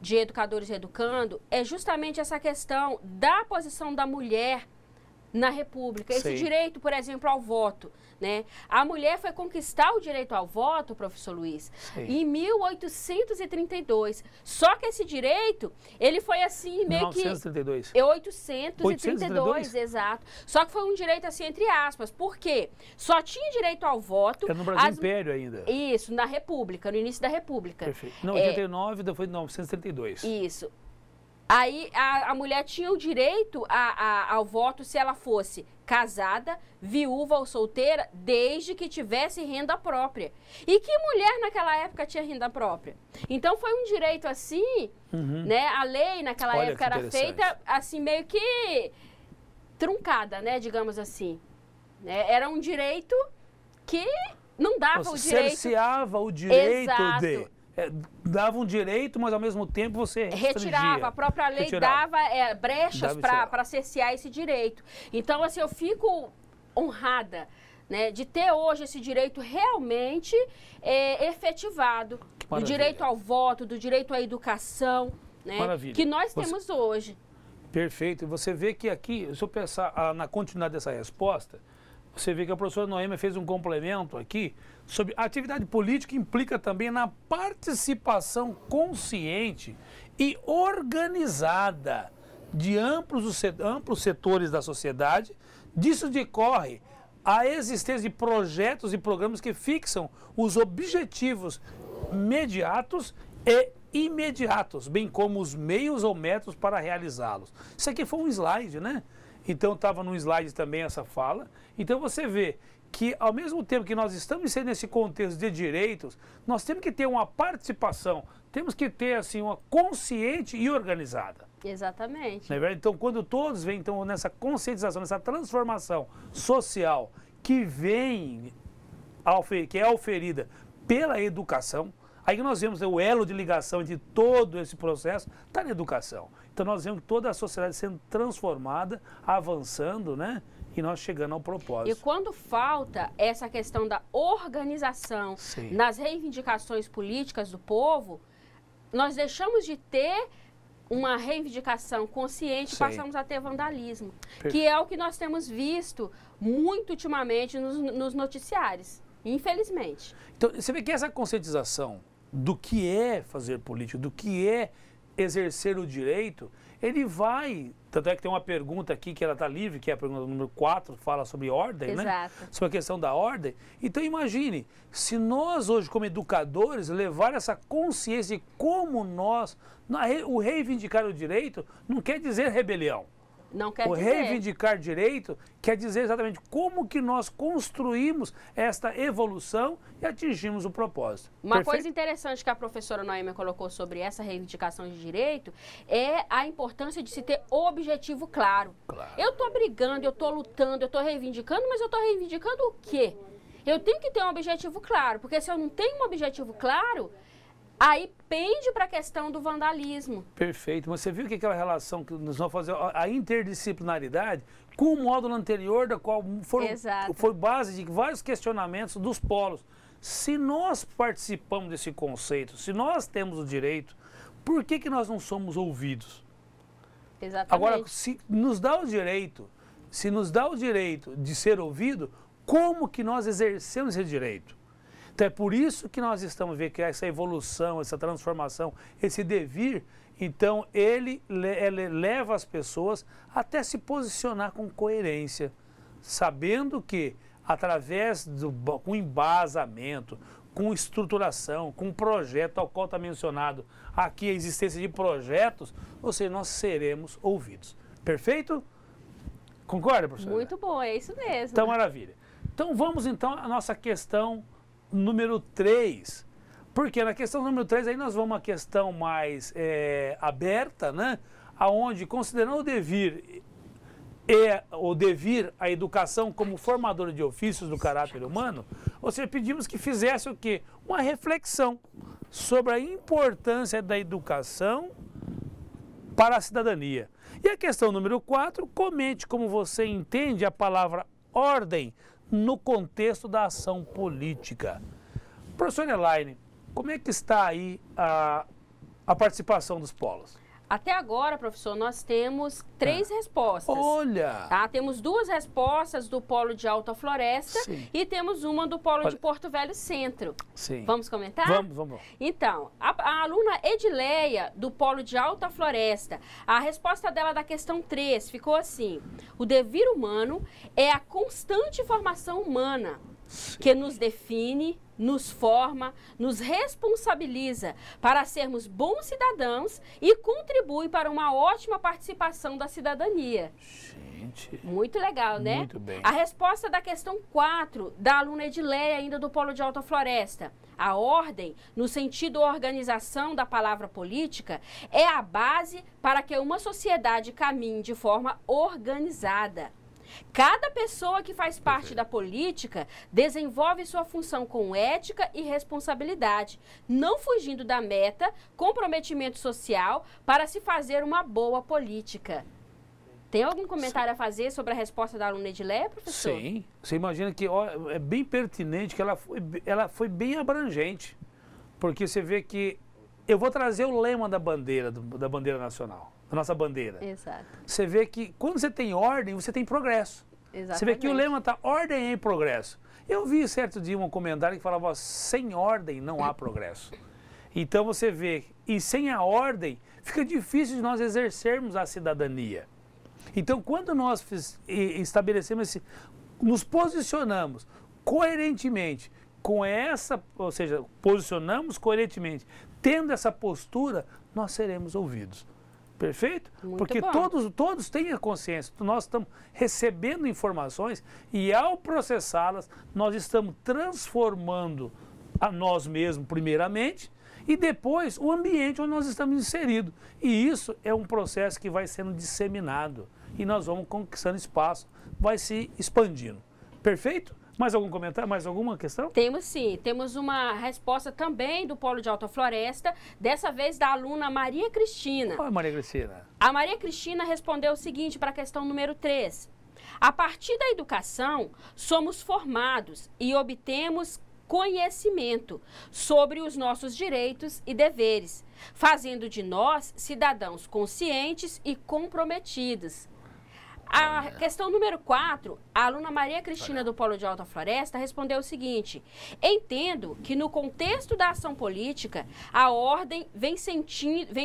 de Educadores Educando, é justamente essa questão da posição da mulher na República. Esse direito, por exemplo, ao voto, né? A mulher foi conquistar o direito ao voto, professor Luiz, em 1832. Só que esse direito, ele foi assim, meio 1932. que... 832, exato. Só que foi um direito assim, entre aspas. Por quê? Só tinha direito ao voto... É no Brasil Império ainda. Isso, na República, no início da República. Perfeito. Não, 89, foi em 1932. Isso. Aí a mulher tinha o direito ao voto se ela fosse casada, viúva ou solteira, desde que tivesse renda própria. E que mulher naquela época tinha renda própria? Então foi um direito assim, né? A lei naquela época era feita assim meio que truncada, né? Digamos assim. Era um direito que não dava o direito... Cerceava o direito de... dava um direito, mas ao mesmo tempo você retirava. A própria lei dava brechas para cercear esse direito. Então, assim, eu fico honrada, né, de ter hoje esse direito realmente efetivado. Do direito ao voto, do direito à educação, né, que nós temos hoje. Perfeito. Você vê que aqui, se eu pensar na continuidade dessa resposta, você vê que a professora Noêmia fez um complemento aqui sobre a atividade política implica também na participação consciente e organizada de amplos setores da sociedade. Disso decorre a existência de projetos e programas que fixam os objetivos imediatos e imediatos, bem como os meios ou métodos para realizá-los. Isso aqui foi um slide, né? Então estava no slide também essa fala. Então você vê que ao mesmo tempo que nós estamos nesse contexto de direitos, nós temos que ter uma participação temos que ter assim uma consciente e organizada. Exatamente. Não é verdade? Então, quando todos vêm então, nessa conscientização, nessa transformação social que vem, que é oferida pela educação, aí nós vemos o elo de ligação de todo esse processo, está na educação. Então nós vemos toda a sociedade sendo transformada, avançando, né? E nós chegando ao propósito. E quando falta essa questão da organização nas reivindicações políticas do povo, nós deixamos de ter uma reivindicação consciente, passamos a ter vandalismo, que é o que nós temos visto muito ultimamente nos noticiários, infelizmente. Então, você vê que essa conscientização do que é fazer política, do que é exercer o direito, ele vai... Tanto é que tem uma pergunta aqui que ela está livre, que é a pergunta número 4, fala sobre ordem, né? Sobre a questão da ordem. Então imagine, se nós hoje como educadores levar essa consciência de como nós... O reivindicar o direito não quer dizer rebelião. Não quer dizer. Reivindicar direito quer dizer exatamente como que nós construímos esta evolução e atingimos o propósito. Uma coisa interessante que a professora Noêmia colocou sobre essa reivindicação de direito é a importância de se ter objetivo claro. Eu estou brigando, eu estou lutando, eu estou reivindicando, mas eu estou reivindicando o quê? Eu tenho que ter um objetivo claro, porque se eu não tenho um objetivo claro... Aí pende para a questão do vandalismo. Perfeito. Mas você viu que aquela relação que nós vamos fazer, a interdisciplinaridade, com o módulo anterior, da qual foi base de vários questionamentos dos polos. Se nós participamos desse conceito, se nós temos o direito, por que nós não somos ouvidos? Exatamente. Agora, se nos dá o direito de ser ouvido, como que nós exercemos esse direito? Então é por isso que nós estamos vendo que essa evolução, essa transformação, esse devir, então ele leva as pessoas até se posicionar com coerência, sabendo que através com embasamento, com estruturação, com projeto, ao qual está mencionado aqui a existência de projetos, ou seja, nós seremos ouvidos. Perfeito? Concorda, professora? Muito bom, é isso mesmo. Então, maravilha. Então vamos então à nossa questão número 3, porque na questão número 3 aí nós vamos a uma questão mais aberta, né? Aonde, considerando o devir a educação como formadora de ofícios do caráter humano, ou seja, pedimos que fizesse o quê? Uma reflexão sobre a importância da educação para a cidadania. E a questão número 4, comente como você entende a palavra ordem no contexto da ação política. Professor Elaine, como é que está aí a participação dos polos? Até agora, professor, nós temos 3 respostas. Olha! Tá? Temos 2 respostas do polo de Alta Floresta e temos uma do polo de Porto Velho Centro. Sim. Vamos comentar? Vamos. Então, a aluna Edileia, do polo de Alta Floresta, a resposta dela da questão 3 ficou assim: o devir humano é a constante formação humana que nos define, nos forma, nos responsabiliza para sermos bons cidadãos e contribui para uma ótima participação da cidadania. Gente. Muito legal, né? Muito bem. A resposta da questão 4, da aluna Edileia, ainda do Polo de Alta Floresta. A ordem, no sentido organização da palavra política, é a base para que uma sociedade caminhe de forma organizada. Cada pessoa que faz parte da política desenvolve sua função com ética e responsabilidade, não fugindo da meta, comprometimento social para se fazer uma boa política. Tem algum comentário a fazer sobre a resposta da aluna Edileia, professor? Sim. Você imagina que é bem pertinente, que ela foi bem abrangente, porque você vê que... Eu vou trazer o lema da bandeira nacional. Da nossa bandeira. Exato. Você vê que quando você tem ordem, você tem progresso. Exatamente. Você vê que o lema está ordem e progresso. Eu vi certo dia um comentário que falava: sem ordem não há progresso. Então você vê, e sem a ordem, fica difícil de nós exercermos a cidadania. Então quando nós estabelecemos nos posicionamos coerentemente com essa, ou seja, posicionamos coerentemente, tendo essa postura, nós seremos ouvidos. Perfeito? Muito Porque bom. todos têm a consciência. Nós estamos recebendo informações e ao processá-las, nós estamos transformando a nós mesmos primeiramente e depois o ambiente onde nós estamos inseridos. E isso é um processo que vai sendo disseminado e nós vamos conquistando espaço, vai se expandindo. Perfeito? Mais algum comentário? Mais alguma questão? Temos sim. Temos uma resposta também do Polo de Alta Floresta, dessa vez da aluna Maria Cristina. Oi, Maria Cristina. A Maria Cristina respondeu o seguinte para a questão número 3. A partir da educação, somos formados e obtemos conhecimento sobre os nossos direitos e deveres, fazendo de nós cidadãos conscientes e comprometidos. A questão número 4, a aluna Maria Cristina do Polo de Alta Floresta respondeu o seguinte: entendo que no contexto da ação política, a ordem vem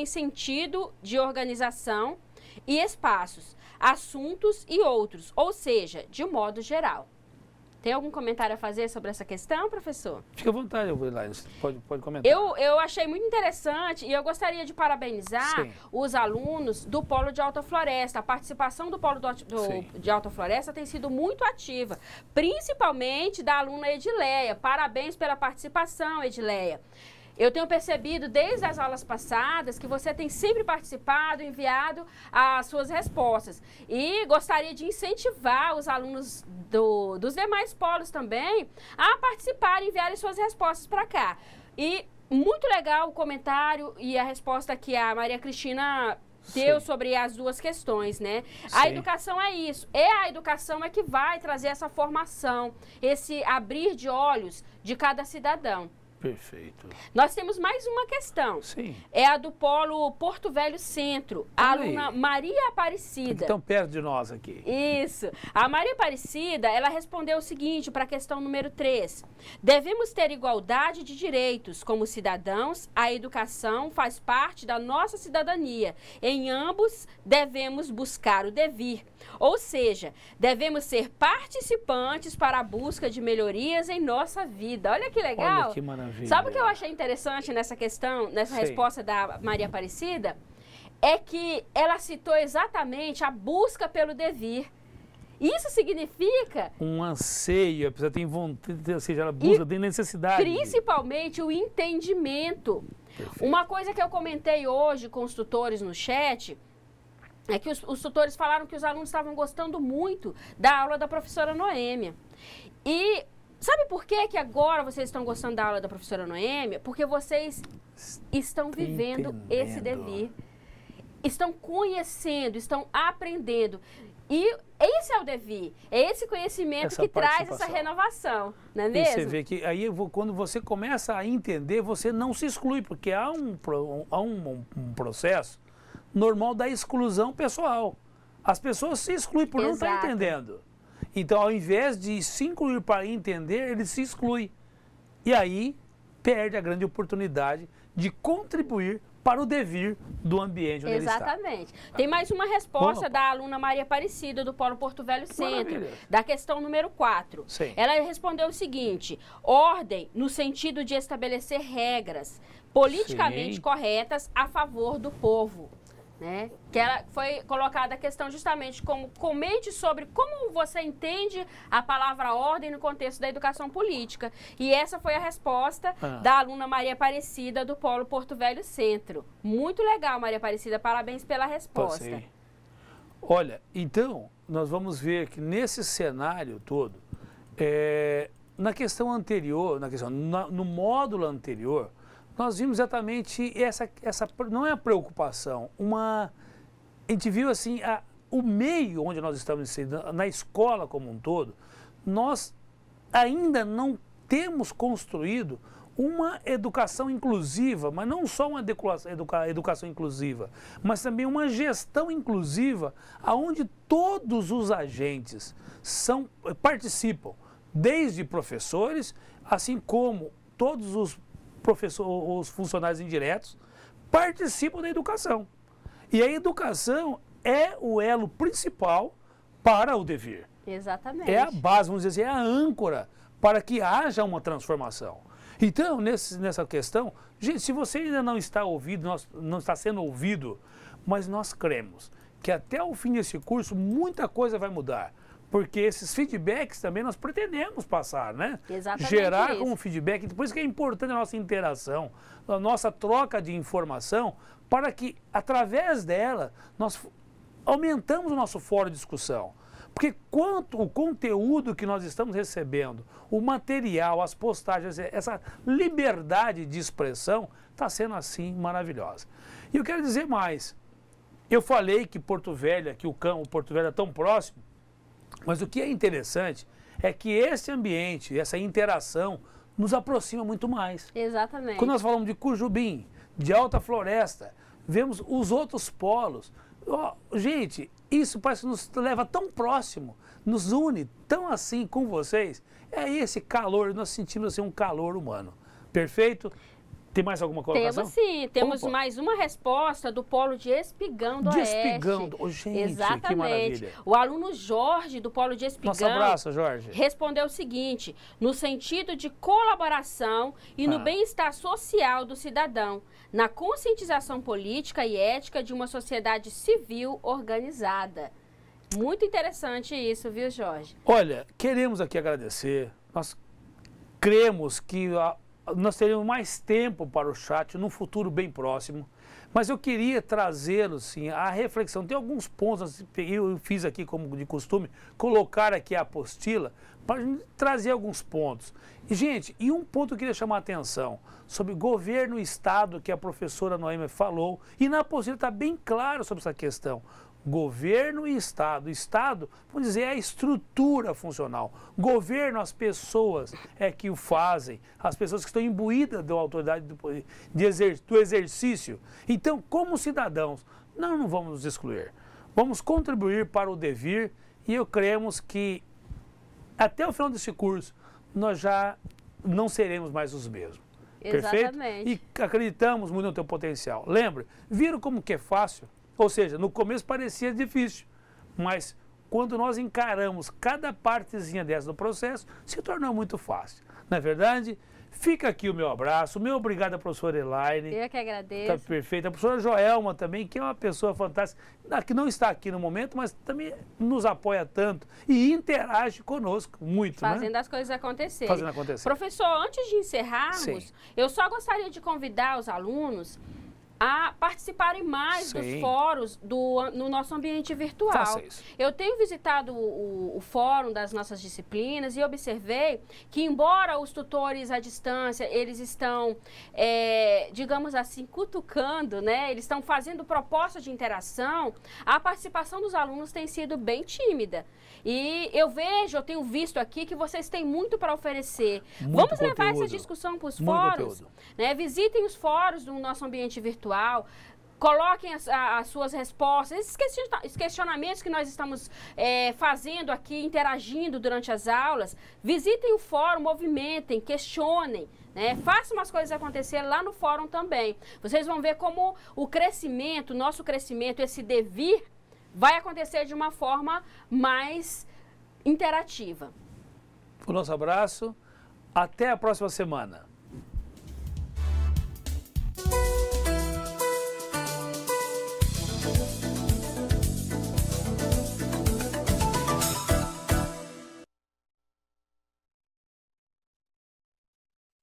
sentido de organização e espaços, assuntos e outros, ou seja, de um modo geral. Tem algum comentário a fazer sobre essa questão, professor? Fique à vontade, pode comentar. Eu achei muito interessante e eu gostaria de parabenizar os alunos do Polo de Alta Floresta. A participação do Polo de Alta Floresta tem sido muito ativa, principalmente da aluna Edileia. Parabéns pela participação, Edileia. Eu tenho percebido desde as aulas passadas que você tem sempre participado, enviado as suas respostas. E gostaria de incentivar os alunos dos demais polos também a participarem, enviarem suas respostas para cá. E muito legal o comentário e a resposta que a Maria Cristina deu sobre as duas questões, né? A educação é isso. A educação é que vai trazer essa formação, esse abrir de olhos de cada cidadão. Perfeito. Nós temos mais uma questão. Sim. É a do Polo Porto Velho Centro. A aluna Maria Aparecida. Estão perto de nós aqui. Isso. A Maria Aparecida, ela respondeu o seguinte para a questão número 3. Devemos ter igualdade de direitos como cidadãos. A educação faz parte da nossa cidadania. Em ambos, devemos buscar o devir. Ou seja, devemos ser participantes para a busca de melhorias em nossa vida. Olha que legal. Olha que maravilha. Sabe o que eu achei interessante nessa questão, nessa resposta da Maria Aparecida? É que ela citou exatamente a busca pelo devir. Isso significa... um anseio, a pessoa tem vontade, ou seja, ela busca, tem necessidade. Principalmente o entendimento. Perfeito. Uma coisa que eu comentei hoje com os tutores no chat é que os tutores falaram que os alunos estavam gostando muito da aula da professora Noêmia. E sabe por que agora vocês estão gostando da aula da professora Noêmia? Porque vocês estão vivendo esse devir. Estão conhecendo, estão aprendendo. E esse é o devir, é esse conhecimento que traz essa renovação, não é mesmo? E você vê que aí quando você começa a entender, você não se exclui, porque há um processo normal da exclusão pessoal. As pessoas se excluem por não estar entendendo. Então, ao invés de se incluir para entender, ele se exclui. E aí, perde a grande oportunidade de contribuir para o devir do ambiente onde ele está. Exatamente. Tem mais uma resposta da aluna Maria Aparecida, do Polo Porto Velho Centro, da questão número 4. Sim. Ela respondeu o seguinte: ordem no sentido de estabelecer regras politicamente corretas a favor do povo. Né? Que ela foi colocada a questão justamente como comente sobre como você entende a palavra ordem no contexto da educação política. E essa foi a resposta da aluna Maria Aparecida do Polo Porto Velho Centro. Muito legal, Maria Aparecida, parabéns pela resposta. Olha, então, nós vamos ver que nesse cenário todo, na questão anterior, no módulo anterior, nós vimos exatamente essa não é a preocupação, a gente viu assim, o meio onde nós estamos inseridos, na escola como um todo, nós ainda não temos construído uma educação inclusiva, mas não só uma educação inclusiva, mas também uma gestão inclusiva, onde todos os agentes participam, desde professores, assim como todos os funcionários indiretos participam da educação. E a educação é o elo principal para o devir. Exatamente. É a base, vamos dizer assim, é a âncora para que haja uma transformação. Então, nessa questão, gente, se você ainda não está ouvido, não está sendo ouvido, mas nós cremos que até o fim desse curso muita coisa vai mudar. Porque esses feedbacks também nós pretendemos passar, né? Exatamente gerar isso. como feedback. Por isso que é importante a nossa interação, a nossa troca de informação, para que, através dela, nós aumentamos o nosso fórum de discussão. Porque quanto o conteúdo que nós estamos recebendo, o material, as postagens, essa liberdade de expressão está sendo assim maravilhosa. E eu quero dizer mais. Eu falei que Porto Velho, que o Porto Velho é tão próximo, mas o que é interessante é que esse ambiente, essa interação, nos aproxima muito mais. Exatamente. Quando nós falamos de Cujubim, de Alta Floresta, vemos os outros polos. Gente, isso parece que nos leva tão próximo, nos une tão assim com vocês. É esse calor, nós sentimos assim um calor humano. Perfeito? Tem mais alguma colocação? Temos sim, temos Opa. mais uma resposta do Polo de Espigão do De Oeste. Espigão, gente, Exatamente. que maravilha. O aluno Jorge do Polo de Espigão Nosso abraço, Jorge. respondeu o seguinte: no sentido de colaboração e no bem-estar social do cidadão, na conscientização política e ética de uma sociedade civil organizada. Muito interessante isso, viu, Jorge? Olha, queremos aqui agradecer. Nós cremos que nós teremos mais tempo para o chat num futuro bem próximo, mas eu queria trazê-lo, sim, a reflexão. Tem alguns pontos, eu fiz aqui como de costume, colocar aqui a apostila para trazer alguns pontos. E, gente, e um ponto que eu queria chamar a atenção, sobre governo e Estado, que a professora Noêmia falou, e na apostila está bem claro sobre essa questão. Governo e Estado. Estado, vamos dizer, é a estrutura funcional. Governo, as pessoas é que o fazem, as pessoas que estão imbuídas da autoridade do exercício. Então, como cidadãos, nós não vamos nos excluir. Vamos contribuir para o devir e eu cremos que até o final desse curso nós já não seremos mais os mesmos. Exatamente. Perfeito? E acreditamos muito no teu potencial. Lembre, viram como que é fácil? Ou seja, no começo parecia difícil, mas quando nós encaramos cada partezinha dessa do processo, se tornou muito fácil. Não é verdade? Fica aqui o meu abraço, meu obrigado à professora Elaine. Eu que agradeço. Está perfeita. A professora Joelma também, que é uma pessoa fantástica, que não está aqui no momento, mas também nos apoia tanto e interage conosco muito, Fazendo né? as coisas acontecerem. Fazendo acontecer. Professor, antes de encerrarmos, Sim. eu só gostaria de convidar os alunos a participarem mais Sim. dos fóruns no nosso ambiente virtual. Faça isso. Eu tenho visitado o fórum das nossas disciplinas e observei que, embora os tutores à distância, eles estão, digamos assim, cutucando, né? Eles estão fazendo propostas de interação, a participação dos alunos tem sido bem tímida. E eu tenho visto aqui que vocês têm muito para oferecer. Muito Vamos levar conteúdo. essa discussão para os Muito fóruns? conteúdo. Né? Visitem os fóruns do nosso ambiente virtual, coloquem as suas respostas, esses questionamentos que nós estamos fazendo aqui, interagindo durante as aulas. Visitem o fórum, movimentem, questionem, né? Façam as coisas acontecer lá no fórum também. Vocês vão ver como o crescimento, nosso crescimento, esse devir, vai acontecer de uma forma mais interativa. O nosso abraço. Até a próxima semana.